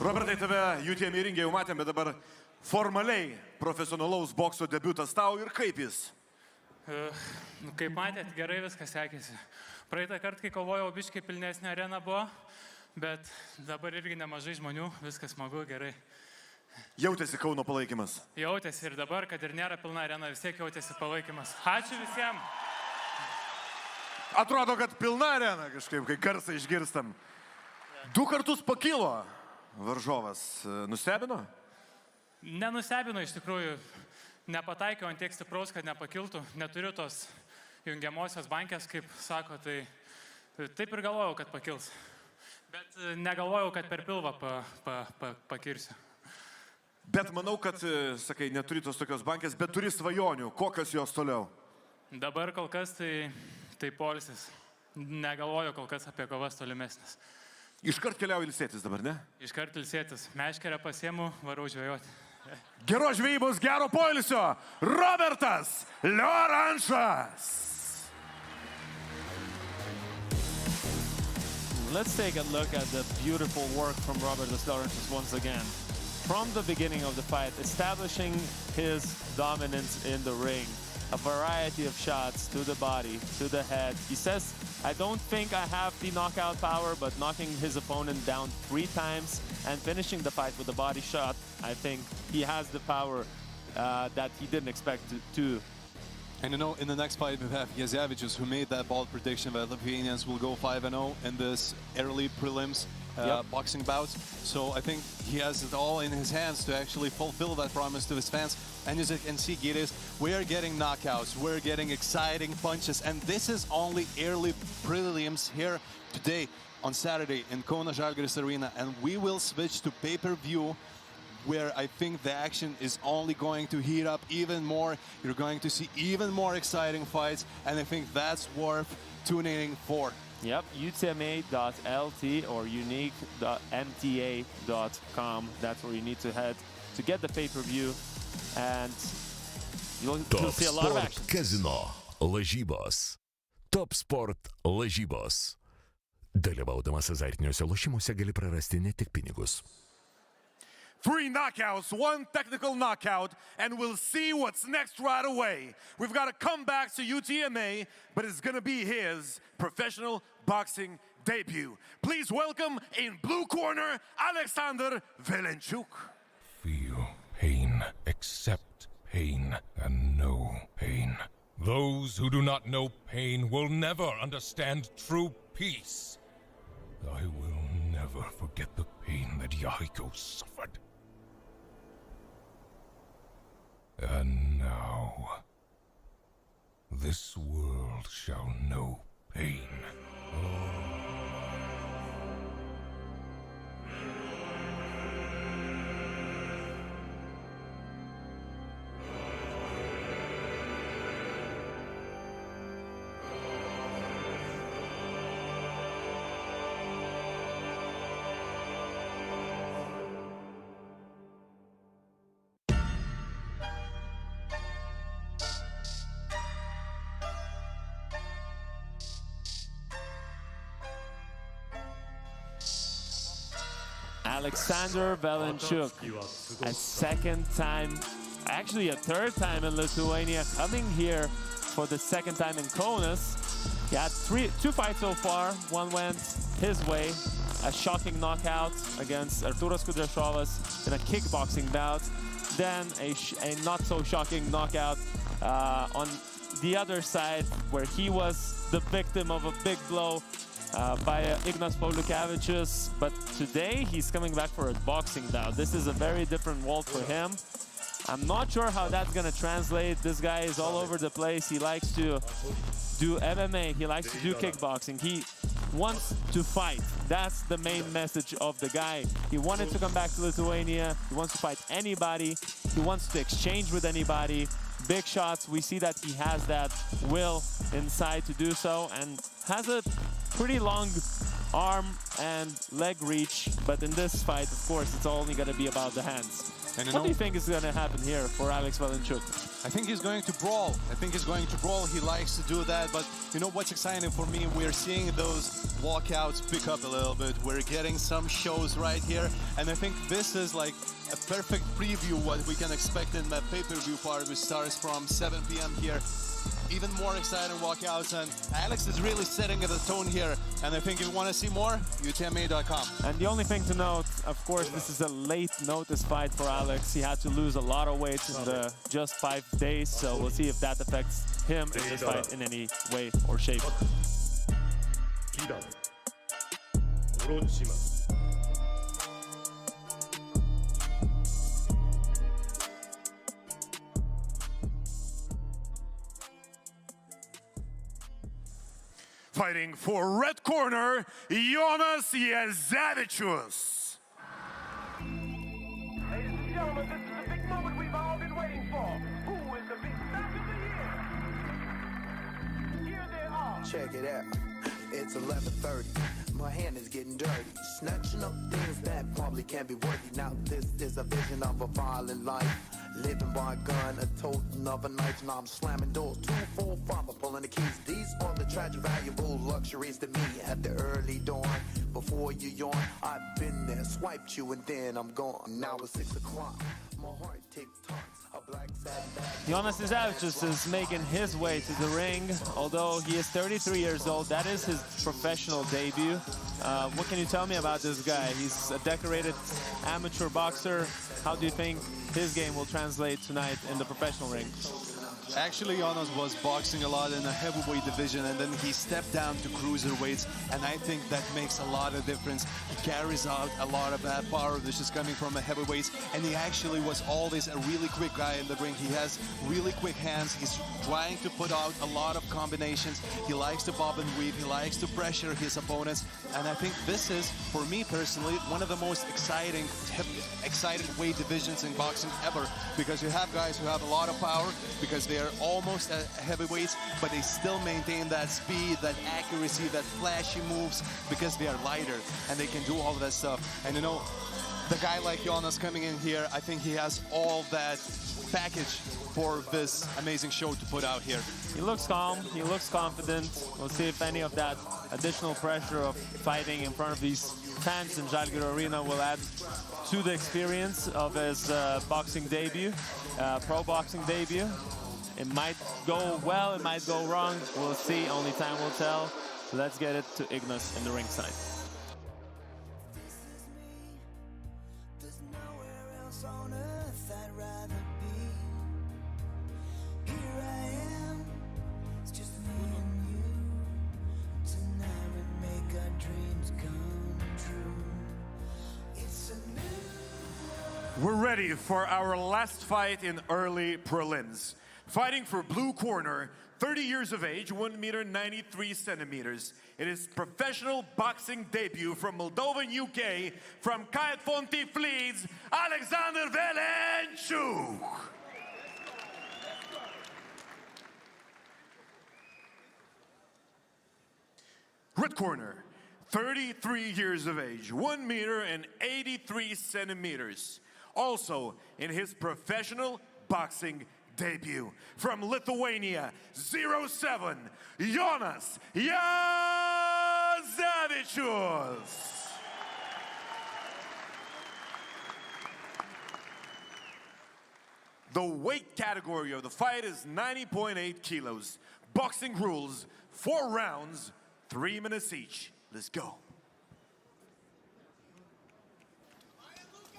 Robertai, tave UTMA ringe jau matėm, bet dabar formaliai profesionalaus bokso debiutas tau ir kaip jis? Kaip matėt, gerai viskas sekėsi. Praeitą kartą, kai kovojau, biškai pilnesnė arena buvo, bet dabar irgi nemažai žmonių, viskas smagu, gerai. Jautėsi Kauno palaikymas? Jautėsi ir dabar, kad ir nėra pilna arena, vis tiek jautėsi palaikymas. Ačiū visiems. Atrodo, kad pilna arena kažkaip, kai garsą išgirstam. 2 kartus pakilo varžovas. Nustebino? Nenustebino iš tikrųjų. Nepataikiau ant tiek stipraus, kad nepakiltų. Neturiu tos jungiamosios bankės, kaip sako, tai Taip ir galvojau, kad pakils. Bet negalvojau, kad per pilvą pakirsiu. Bet manau, kad, sakai, neturi tos tokios bankės, bet turi svajonių. Kokios jos toliau? Dabar kol kas tai poilsis. Negalvoju kol kas apie kovas tolimesnis. Iškart keliauju ilsėtis dabar, ne? Iškart ilsėtis. Meškerę pasiemu, varau žvejoti. Geros žvejybos, gero poilsio. Robertas Liorančas. Let's take a look at the beautiful work from Robertas Liorančas once again. From the beginning of the fight, establishing his dominance in the ring. A variety of shots to the body, to the head. He says, I don't think I have the knockout power, but knocking his opponent down 3 times and finishing the fight with a body shot, I think he has the power that he didn't expect to. And you know, in the next fight we have Jazevičius, who made that bold prediction that Lithuanians will go 5-0 in this early prelims boxing bout. So I think he has it all in his hands to actually fulfill that promise to his fans. And as you can see, Giris, we are getting knockouts, we're getting exciting punches, and this is only early prelims here today on Saturday in Kauno Žalgirio arena, and we will switch to pay-per-view, where I think the action is only going to heat up even more. You're going to see even more exciting fights, and I think that's worth tuning in for. Yep, UTMA.LT or unique.mta.com. That's where you need to head to get the pay-per-view, and you'll see a lot of action. Kazino lažybos. Top Sport lažybos. Dalyvaudamas azartiniuose lošimuose gali prarasti ne tik pinigus. 3 knockouts, 1 technical knockout, and we'll see what's next right away. We've got to come back to UTMA, but it's going to be his professional boxing debut. Please welcome in blue corner, Alexander Velenchuk. Feel pain, accept pain, and know pain. Those who do not know pain will never understand true peace. I will never forget the pain that Yahiko suffered. And now, this world shall know pain. Alexander Velenchuk, a second time, actually a third time in Lithuania, coming here for the second time in Kaunas. He had 2 fights so far. One went his way, a shocking knockout against Arturas Kudryashovas in a kickboxing bout. Then a not so shocking knockout on the other side, where he was the victim of a big blow by Ignas Pauliukevičius, but today he's coming back for a boxing bout. This is a very different world for him. I'm not sure how that's gonna translate. This guy is all over the place. He likes to do MMA, he likes to do kickboxing. He wants to fight. That's the main message of the guy. He wanted to come back to Lithuania. He wants to fight anybody. He wants to exchange with anybody. Big shots. We see that he has that will inside to do so, and has a pretty long arm and leg reach, but in this fight, of course, it's only going to be about the hands. And what do you think is going to happen here for Alex Velenchuk? I think he's going to brawl. He likes to do that, but you know what's exciting for me? We're seeing those walkouts pick up a little bit. We're getting some shows right here, and I think this is like a perfect preview what we can expect in the pay-per-view part, which starts from 7 p.m. here. Even more exciting walkouts, and Alex is really setting the tone here, and I think if you want to see more, UTMA.com. And the only thing to note, of course, this is a late notice fight for Alex. He had to lose a lot of weight in the just 5 days, so we'll see if that affects him in this fight in any way or shape. Fighting for red corner, Jonas Jezavičius. Ladies and gentlemen, this is the big moment we've all been waiting for. Who is the big back of the year? Here they are. Check it out. It's 11:30. My hand is getting dirty. Snatching up things that probably can't be worthy. Now this is a vision of a violent life. Living by a gun, a toting of a knife. Now I'm slamming doors, 2, 4, 5, I'm pulling the keys. These are the tragic, valuable luxuries to me at the early dawn. Before you yawn, I've been there, swiped you, and then I'm gone. Now it's 6 o'clock. My heart tick-tocks. Jonas Jezavičius is making his way to the ring. Although he is 33 years old, that is his professional debut. What can you tell me about this guy? He's a decorated amateur boxer. How do you think his game will translate tonight in the professional ring? Actually, Jonas was boxing a lot in the heavyweight division, and then he stepped down to cruiserweights, and I think that makes a lot of difference. He carries out a lot of that power which is coming from the heavyweights, and he actually was always a really quick guy in the ring. He has really quick hands. He's trying to put out a lot of combinations. He likes to bob and weave. He likes to pressure his opponents, and I think this is, for me personally, one of the most exciting weight divisions in boxing ever, because you have guys who have a lot of power, because they are almost heavyweights, but they still maintain that speed, that accuracy, that flashy moves, because they are lighter and they can do all of that stuff. And you know, the guy like Jonas coming in here, I think he has all that package for this amazing show to put out here. He looks calm, he looks confident. We'll see if any of that additional pressure of fighting in front of these fans in Žalgirio Arena will add to the experience of his boxing debut, pro boxing debut. It might go well, it might go wrong. We'll see, only time will tell. Let's get it to Ignas in the ringside. We're ready for our last fight in early prelims. Fighting for blue corner, 30 years of age, 1 meter 93 centimeters. It is professional boxing debut from Moldova, UK, from Kayat Fonti Fleets, Alexander Velenchuk. Red corner, 33 years of age, 1 meter and 83 centimeters. Also in his professional boxing debut from Lithuania, 07, Jonas Jezavičius. The weight category of the fight is 90.8 kilos. Boxing rules, 4 rounds, 3 minutes each. Let's go.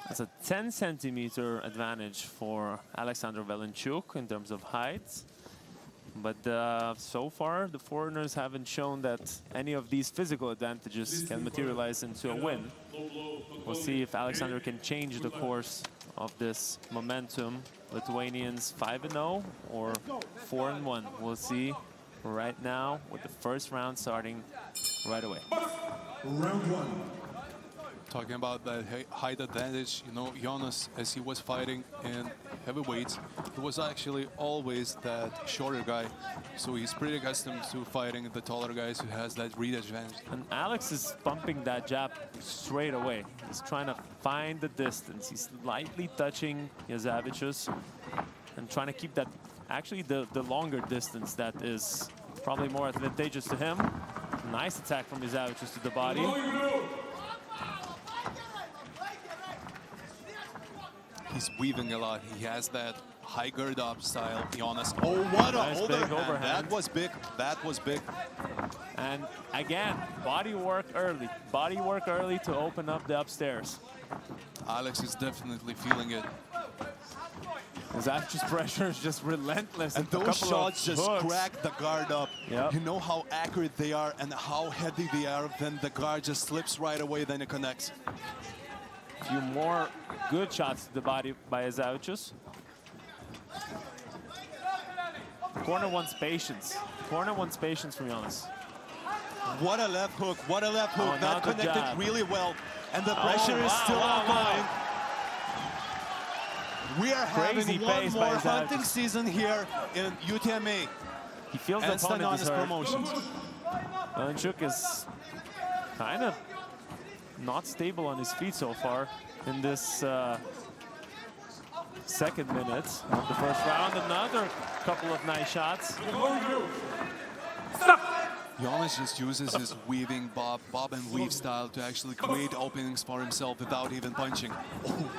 That's a 10-centimeter advantage for Alexander Velenchuk in terms of height. But so far, the foreigners haven't shown that any of these physical advantages can materialize into a win. We'll see if Alexander can change the course of this momentum. Lithuanians 5-0 or 4-1. We'll see right now with the first round starting right away. Round 1. Talking about that height advantage, you know, Jonas, as he was fighting in heavyweights, he was actually always that shorter guy. So he's pretty accustomed to fighting the taller guys who has that reach advantage. And Alex is bumping that jab straight away. He's trying to find the distance. He's lightly touching Jezavičius and trying to keep that, actually the longer distance that is probably more advantageous to him. Nice attack from Jezavičius to the body. He's weaving a lot. He has that high gird up style, Jonas. Oh, what a overhand. That was big. That was big. And again, body work early. Body work early to open up the upstairs. Alex is definitely feeling it. Jezavičius' pressure is just relentless. And those shots just crack the guard up. Yep. You know how accurate they are and how heavy they are. Then the guard just slips right away, then it connects. A few more good shots to the body by Jezavičius. Corner wants patience. Corner wants patience from Jonas. What a left hook, what a left hook. now That the connected jab. really well. And the pressure is still ongoing. We are Crazy having one pace more by hunting Zavic. season here in UTMA. He feels and the opponent is STANIONIS hurt. Promotions. Valenchuk is kind of not stable on his feet so far in this second minute of the first round. Another couple of nice shots. Jonas just uses his weaving bob and weave style to actually create openings for himself without even punching. Oh,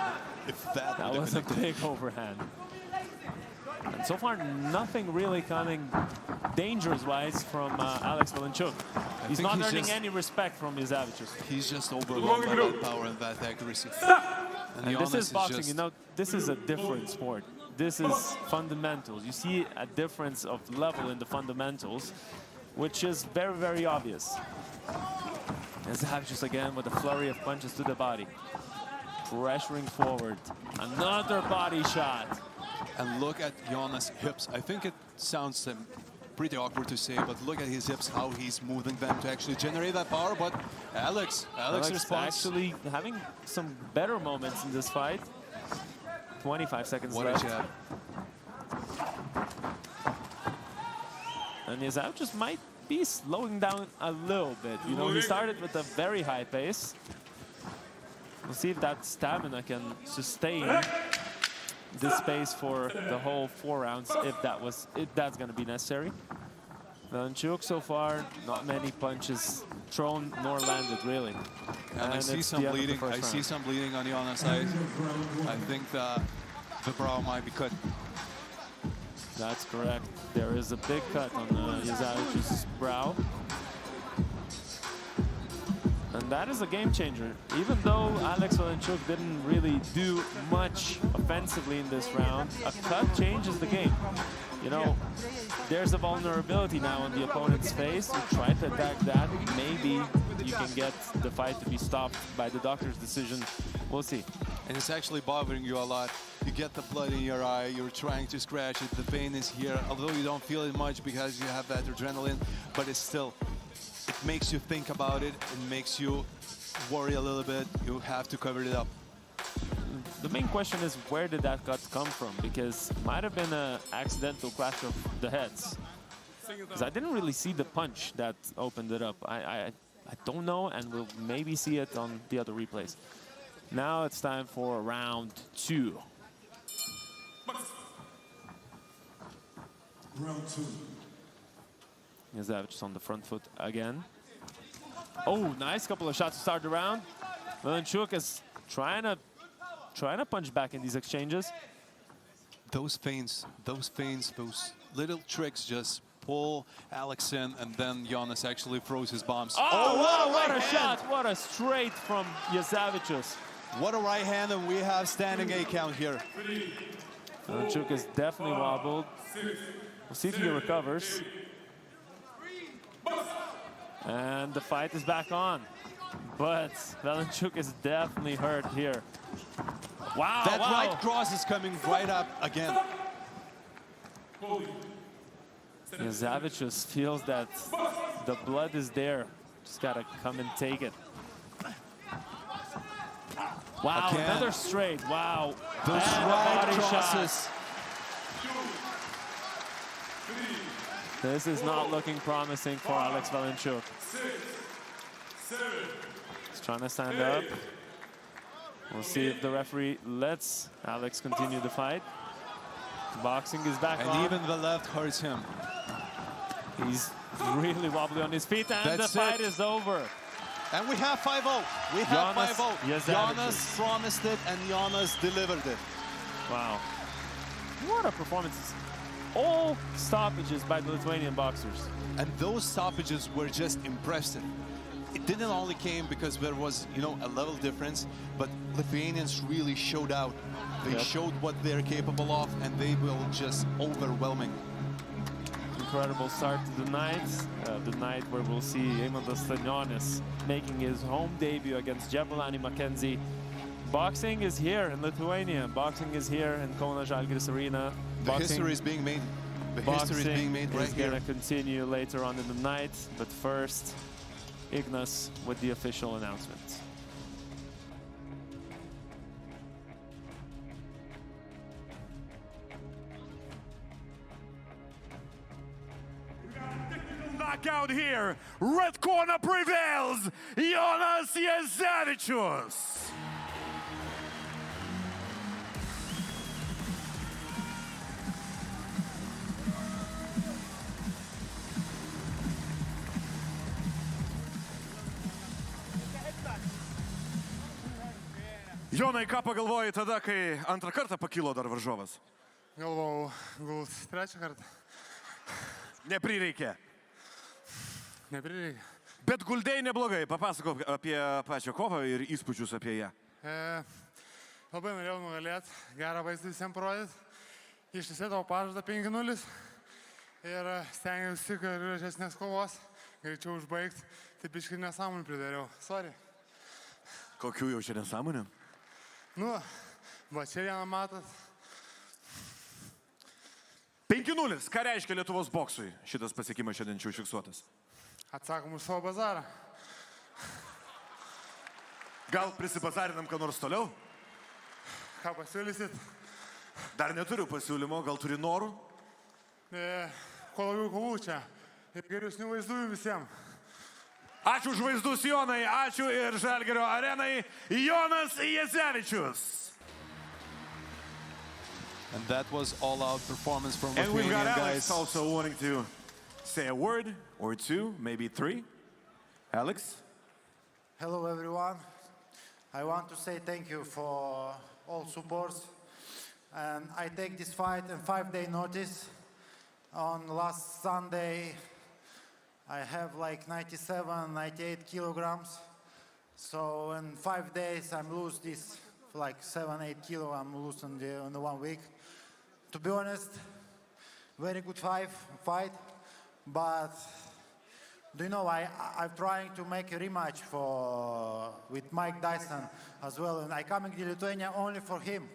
if that was a big overhand. And so far, nothing really coming dangerous-wise from Alex Valenchuk. He's not earning any respect from his averages. He's just overwhelmed by that power and that accuracy. And this is boxing, you know, this is a different sport. This is fundamentals. You see a difference of level in the fundamentals, which is very, very obvious. And Zavic again with a flurry of punches to the body. Pressuring forward. Another body shot. And look at Jonas' hips. I think it sounds pretty awkward to say, but look at his hips, how he's moving them to actually generate that power. But Alex responds. Actually having some better moments in this fight. 25 seconds What left. a jab. And Zavic just might be slowing down a little bit. You know, he started with a very high pace. We'll see if that stamina can sustain this pace for the whole 4 rounds, if that's going to be necessary. Valenchuk so far, not many punches thrown nor landed really. And I see some bleeding. I see some bleeding on Jonas' side. I think the brow might be cut. That's correct. There is a big cut on Yazavic's brow. And that is a game changer. Even though Alex Valenchuk didn't really do much offensively in this round, a cut changes the game. You know, there's a vulnerability now on the opponent's face. You try to attack that. Maybe you can get the fight to be stopped by the doctor's decision. We'll see. And it's actually bothering you a lot. You get the blood in your eye, you're trying to scratch it, the pain is here, although you don't feel it much because you have that adrenaline, but it's still, it makes you think about it, it makes you worry a little bit, you have to cover it up. The main question is, where did that cut come from? Because it might have been an accidental clash of the heads. Because I didn't really see the punch that opened it up. I don't know, and we'll maybe see it on the other replays. Now it's time for round 2. Round 2. Zavic on the front foot again. Oh, nice couple of shots to start the round. Valenchuk is trying to punch back in these exchanges. Those feints, those little tricks just pull Alex in, and then Jonas actually throws his bombs. Oh, wow, what a shot! What a straight from Yazavicius. What a right hand, and we have standing A count here. Valenchuk is definitely wobbled. We'll see if he recovers. And the fight is back on. But Valenchuk is definitely hurt here. Wow, that right cross is coming right up again. Yazavicius feels that the blood is there. Just gotta come and take it. Wow, again. Another straight. Wow. Those right crosses. This is not looking promising for Alex Valenchuk. He's trying to stand up. We'll see if the referee lets Alex continue the fight. Boxing is back on. And even the left hurts him. He's really wobbly on his feet, and the fight is over. And we have 5-0. We have 5-0. Jonas promised it, and Jonas delivered it. Wow. What a performance. All stoppages by the Lithuanian boxers. And those stoppages were just impressive. It didn't only came because there was, you know, a level difference, but Lithuanians really showed out. They showed what they're capable of, and they will just overwhelming. Incredible start to the night where we'll see Eimantu Stanioniu making his home debut against Jabulani Mackenzie. Boxing is here in Lithuania. Boxing is here in Kauno Žalgirio arena. The history is being made. The history is being made right here. Boxing is going to continue later on in the night, but first, Ignas with the official announcement. Knockout here. Red corner prevails. Jonas Jezevičius. Jonai, ką pagalvojai tada, kai antrą kartą pakilo dar varžovas? Galvojau, gal trečią kartą. Neprireikė. Neprireikė. Bet guldėjai neblogai. Papasakok apie pačią kovą ir įspūdžius apie ją. Labai norėjau nugalėti, gerą vaizdą visiems parodyti. Ištisėdavau pažadą 5-0 ir stengiausi, kad gražesnės kovos, greičiau užbaigti. Taip iškai nesąmonį pridariau. Sorry. Kokių jau čia nesąmonė? Nu, va čia vieną matot. 5-0. Ką reiškia Lietuvos boksui šitas pasiekimas šiandien čia užfiksuotas? Atsakom už savo bazarą. Gal prisibazarinam ką nors toliau? Ką pasiūlysit? Dar neturiu pasiūlymo, gal turi norų? Kuo daugiau kovų čia. Ir geresnių vaizdų visiems. Ačiū už vaizdus, Jonai, ačiū ir Žalgirio arenai, Jonas Jezevičius. And that was all-out performance from And we've got Lithuanian Alex guys. also wanting to say a word or two, maybe three. Alex? Hello, everyone. I want to say thank you for all supports. And I take this fight in 5-day notice. On last Sunday, I have like 97, 98 kilograms. So in 5 days, I'm lose this like 7, 8 kilo. I'm losing in the 1 week. To be honest, very good fight. But do you know, I'm trying to make a rematch with Mike Tyson as well. And I coming to Lithuania only for him,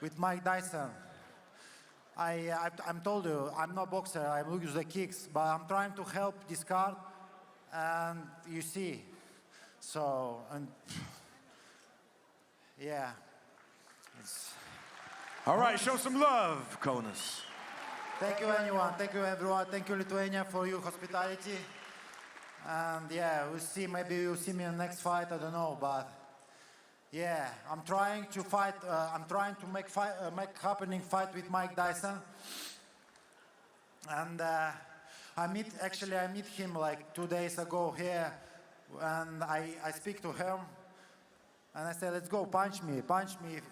with Mike Tyson. I'm told you, I'm not a boxer, I use the kicks, but I'm trying to help this card, and you see. So, and yeah. All right, show some love, Kaunas. Thank you, anyone. Thank you, everyone. Thank you, Lithuania, for your hospitality. And yeah, we'll see. Maybe you'll see me in the next fight. I don't know, but yeah, I'm trying to fight. I'm trying to make happening fight with Mike Tyson. And I meet him like 2 days ago here, and I speak to him, and I said, "Let's go, punch me."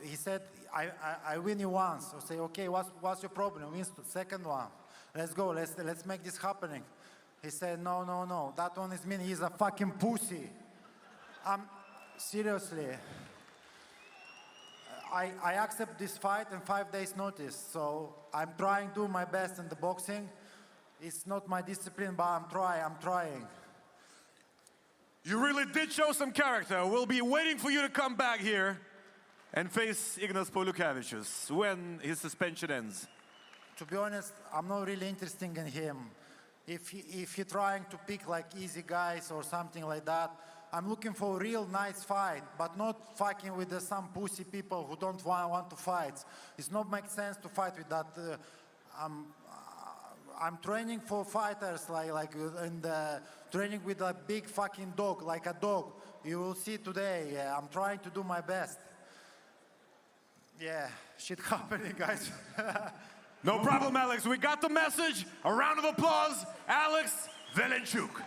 He said, "I win you once." I say, "Okay, what's your problem? Win the second one. Let's go. Let's make this happening." He said, "No. That one is mean. He's a fucking pussy." Seriously. I accept this fight in 5 days notice, so I'm trying to do my best in the boxing. It's not my discipline, but I'm trying. You really did show some character. We'll be waiting for you to come back here and face Ignas Poliukevičius when his suspension ends. To be honest, I'm not really interested in him. If you're trying to pick like easy guys or something like that, I'm looking for a real nice fight, but not fucking with some pussy people who don't want to fight. It's not make sense to fight with that. I'm training for fighters like and training with a big fucking dog, like a dog. You will see today. Yeah, I'm trying to do my best. Yeah, shit happening, guys. No problem, Alex. We got the message. A round of applause, Alex Velenchuk.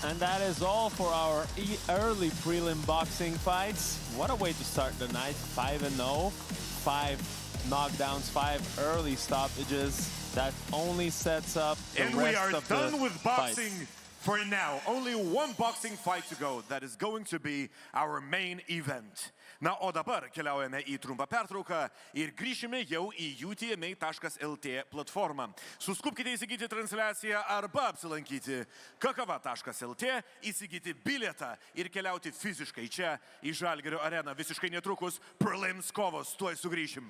And that is all for our early prelim boxing fights. What a way to start the night. 5-0, 5 knockdowns, 5 early stoppages. That only sets up the and rest we are of done the with boxing fights. for now. Only one boxing fight to go. That is going to be our main event. Na, o dabar keliaujame į trumpą pertrauką ir grįšime jau į UTMA.LT platformą. Suskubkite įsigyti transliaciją arba apsilankyti kakava.lt, įsigyti bilietą ir keliauti fiziškai čia į Žalgirio areną. Visiškai netrukus prelims kovos. Tuoj sugrįšim.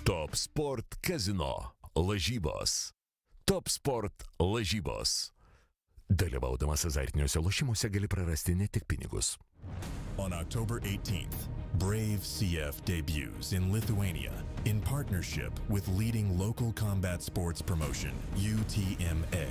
Top Sport Kazino lažybos. Top Sport lažybos. Dalyvaudamas azartiniuose lošimuose gali prarasti ne tik pinigus. On October 18th, Brave CF debuts in Lithuania in partnership with leading local combat sports promotion, UTMA.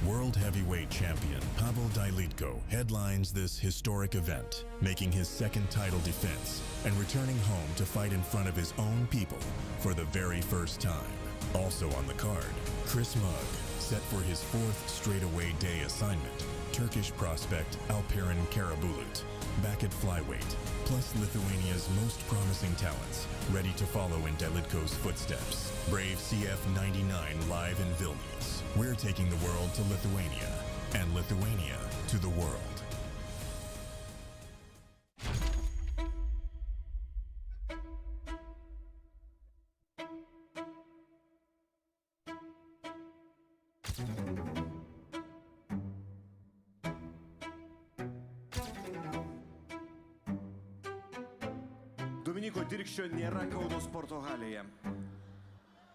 World heavyweight champion Pavel Dailitko headlines this historic event, making his second title defense and returning home to fight in front of his own people for the very first time. Also on the card, Chris Mugg, set for his fourth straightaway day assignment, Turkish prospect Alperen Karabulut, back at flyweight, plus Lithuania's most promising talents, ready to follow in Dailitko's footsteps. Brave CF 99 live in Vilnius. We're taking the world to Lithuania, and Lithuania to the world. Dominiko Dirkščio nėra Kauno sporto halėje.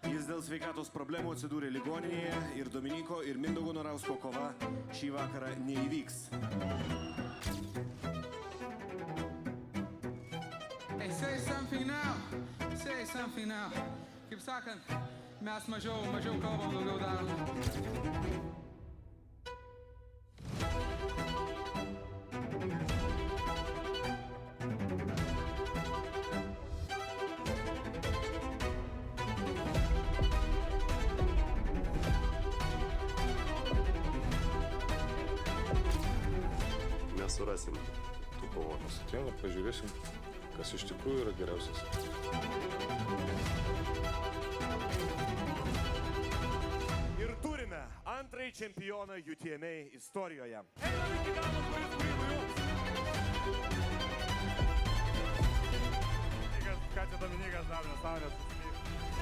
Jis dėl sveikatos problemų atsidūrė ligoninėje ir Dominiko ir Mindaugo Norausko kova šį vakarą neįvyks. Hey, say something now. Say something now. Kaip sakant, mes mažiau kalbam, daugiau darom. Surasim tų kovų. Susitinkam, pažiūrėsim, kas iš tikrųjų yra geriausias. Ir turime antrąjį čempioną UTMA istorijoje. Ką čia Dominikas dar nesąmonės susilyja?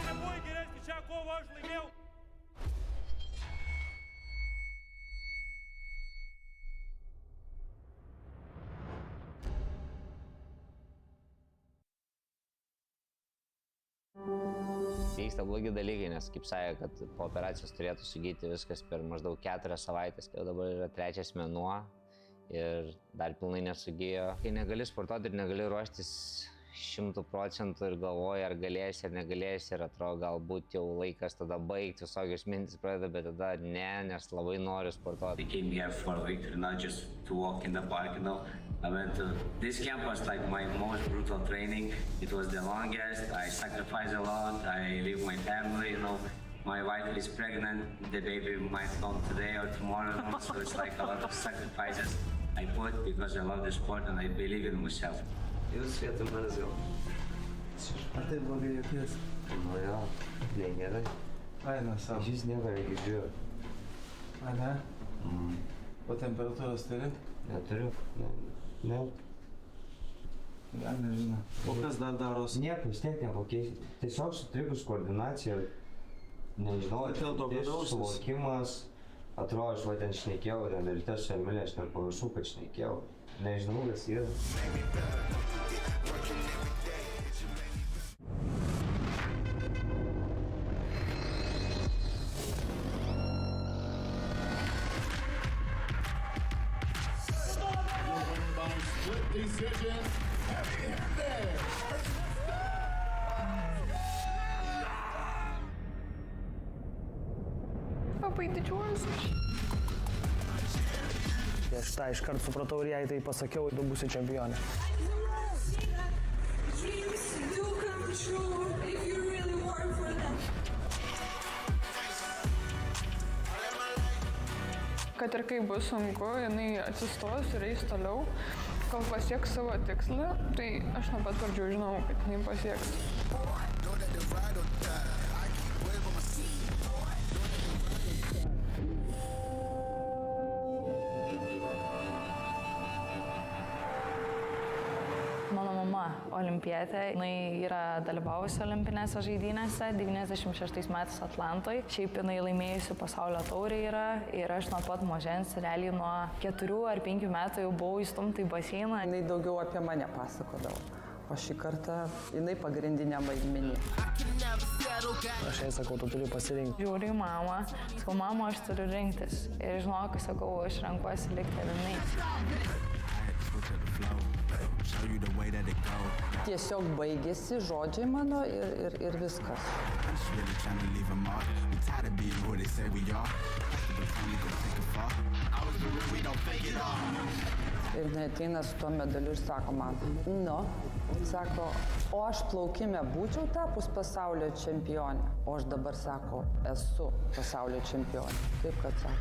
Nebuvo geresnį čia kovą, aš laimėjau. Vyksta blogi dalykai, nes kaip sakė, kad po operacijos turėtų sugyti viskas per maždaug 4 savaitės, kai dabar yra 3 mėnuo ir dar pilnai nesugijo. Kai negali sportuoti ir negali ruoštis 100% ir galvoji, ar galėsi ar negalėsi, ir atrodo, galbūt jau laikas tada baigti, visokios mintis pradeda, bet tada ne, nes labai noriu sportuoti. I came here for victory, not just to walk in the park, you know. I went to this camp was like my most brutal training. It was the longest. I sacrificed a lot. I leave my family, you know. My wife is pregnant. The baby might come today or tomorrow, you know? So it's like a lot of sacrifices I put because I love the sport and I believe in myself. Jūs vietų manęs gal. Ar tai blogai jauties? Nu jo, negerai. Ai, nesam. Jūs negerai girdžiu. Ai, ne? O temperatūros turi? Neturiu. Ne. Gal nežinau. O kas dar daros? Nieko, vis tiek nepakeisti. Tiesiog sutrikus koordinacija, nežinau, suvokimas. Atrodo, aš va ten šnekėjau, ten dalyte su Emilė, aš nepaviršau, kad šnekėjau. Nežinau, kas yra. Labai didžiuojuosi. Aš tą iškart supratau ir jai tai pasakiau, tu būsi čempionė. Kad ir kaip bus sunku, jinai atsistos ir eis toliau, kol pasieks savo tikslą, tai aš nuo pat pradžių žinau, kad jinai pasieks. Mano mama olimpietė, jinai yra dalyvavusi olimpinėse žaidynėse 96 metais Atlantoje. Šiaip jinai laimėjusi pasaulio taurę yra ir aš nuo pat mažens, realiai nuo 4 ar 5 metų jau buvau įstumta į baseiną. Jinai daugiau apie mane pasakodavo. o šį kartą jinai pagrindiniam vaidmenį. Aš jai sakau, tu turi pasirinkti. Žiūriu į mamą, sakau, mama, aš turiu rinktis. Ir žinok, sakau, aš renkuosi likti avinais. Tiesiog baigėsi žodžiai mano ir viskas. Ir jinai ateina su tuo medaliu ir sako man, sako, o aš plaukime būčiau tapus pasaulio čempionė, o aš dabar, sako, esu pasaulio čempionė. Taip, kad sako.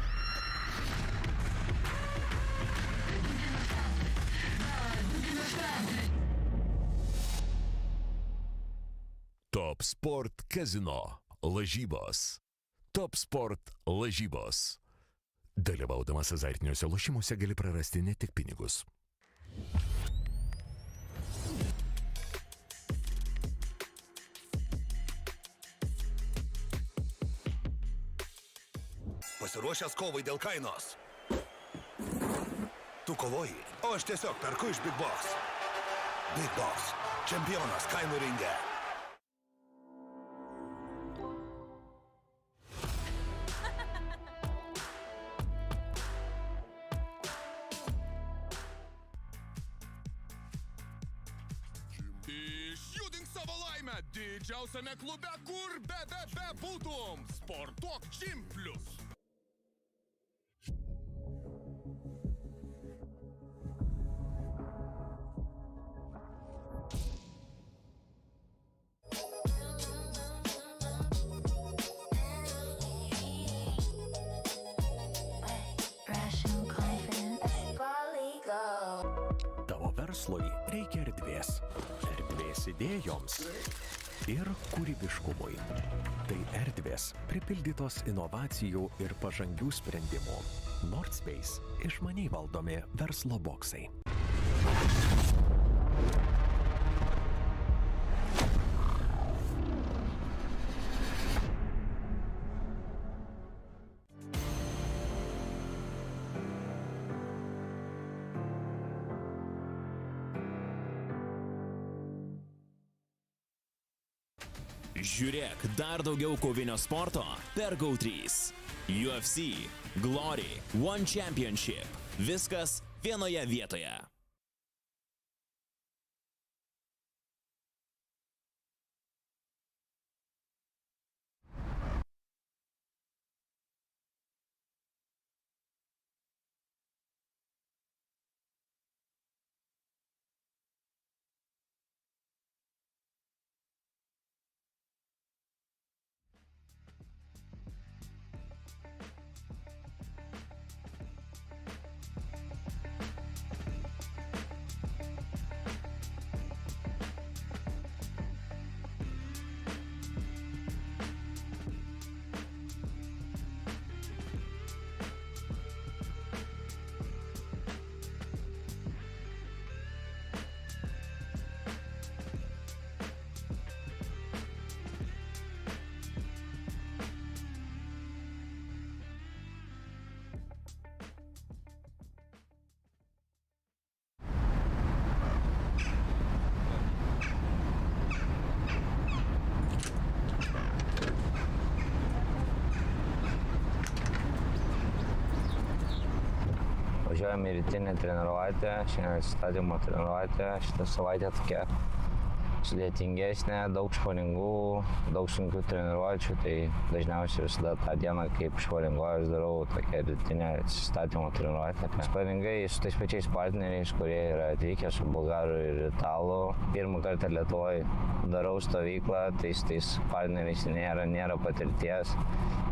Top Sport Kazino lažybos. Top Sport lažybos. Dalyvaudamas azartiniuose lošimuose gali prarasti ne tik pinigus. Pasiruošęs kovai dėl kainos. Tu kovoji, o aš tiesiog perku iš Big Box. Big Box. Čempionas kainų ringe. Išjudink savo laimę didžiausiame klube, kur be būtum. Sportuok Gym Plus. Tavo verslui reikia erdvės. Erdvės idėjoms ir kūrybiškumui. Tai erdvės pripildytos inovacijų ir pažangių sprendimų. Nordspace – išmaniai valdomi verslo boksai. Žiūrėk dar daugiau kovinio sporto per GO3. UFC, Glory, One Championship. Viskas vienoje vietoje. Važiuojame į rytinę treniruotę, šiandien atsistatymo treniruotę. Šitą savaitę tokia sudėtingesnė, daug švalingų, daug sunkių treniruočių, tai dažniausiai visada tą dieną, kaip švalingojas, darau tokią rytinę atsistatymo treniruotę. Švalingai su tais pačiais partneriais, kurie yra atvykę su bulgarų ir italų. Pirmą kartą Lietuvoje darau stovyklą, tai su tais partneriais nėra patirties,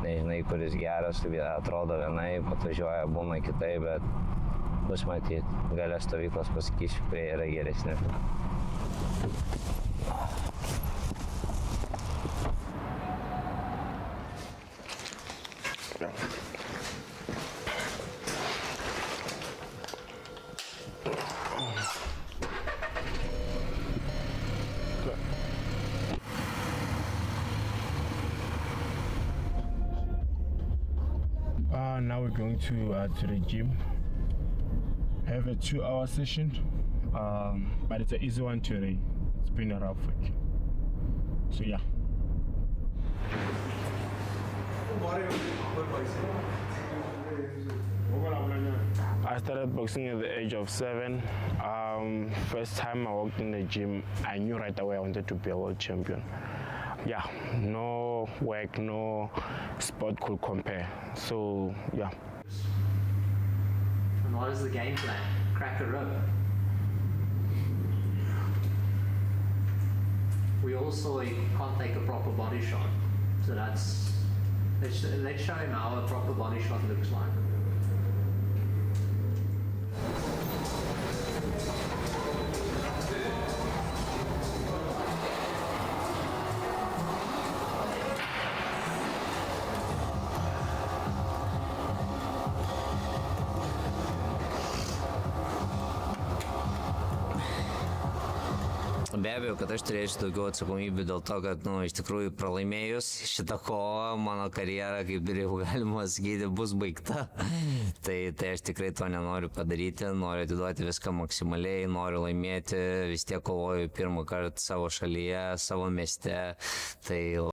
nežinai, kuris geras, atrodo vienaip, atvažiuoja, būna kitaip, bet bus matyt, gale stovyklos pasakysiu, kurie yra geresni. Now we're going to the gym. I have a 2-hour session, but it's an easy one today. been a rough week. So yeah. I started boxing at the age of 7. First time I walked in the gym, I knew right away I wanted to be a world champion. Yeah, no work, no sport could compare. So yeah. And what is the game plan? Crack a rib. We also can't take a proper body shot. So that's, let's show him how a proper body shot looks like. Be abejo, kad aš turėsiu daugiau atsakomybių dėl to, kad, iš tikrųjų pralaimėjus šitą kovą, mano karjera, kaip ir jau galima sakyti, bus baigta. Tai aš tikrai to nenoriu padaryti, noriu atiduoti viską maksimaliai, noriu laimėti, vis tiek kovoju pirmą kartą savo šalyje, savo mieste. Tai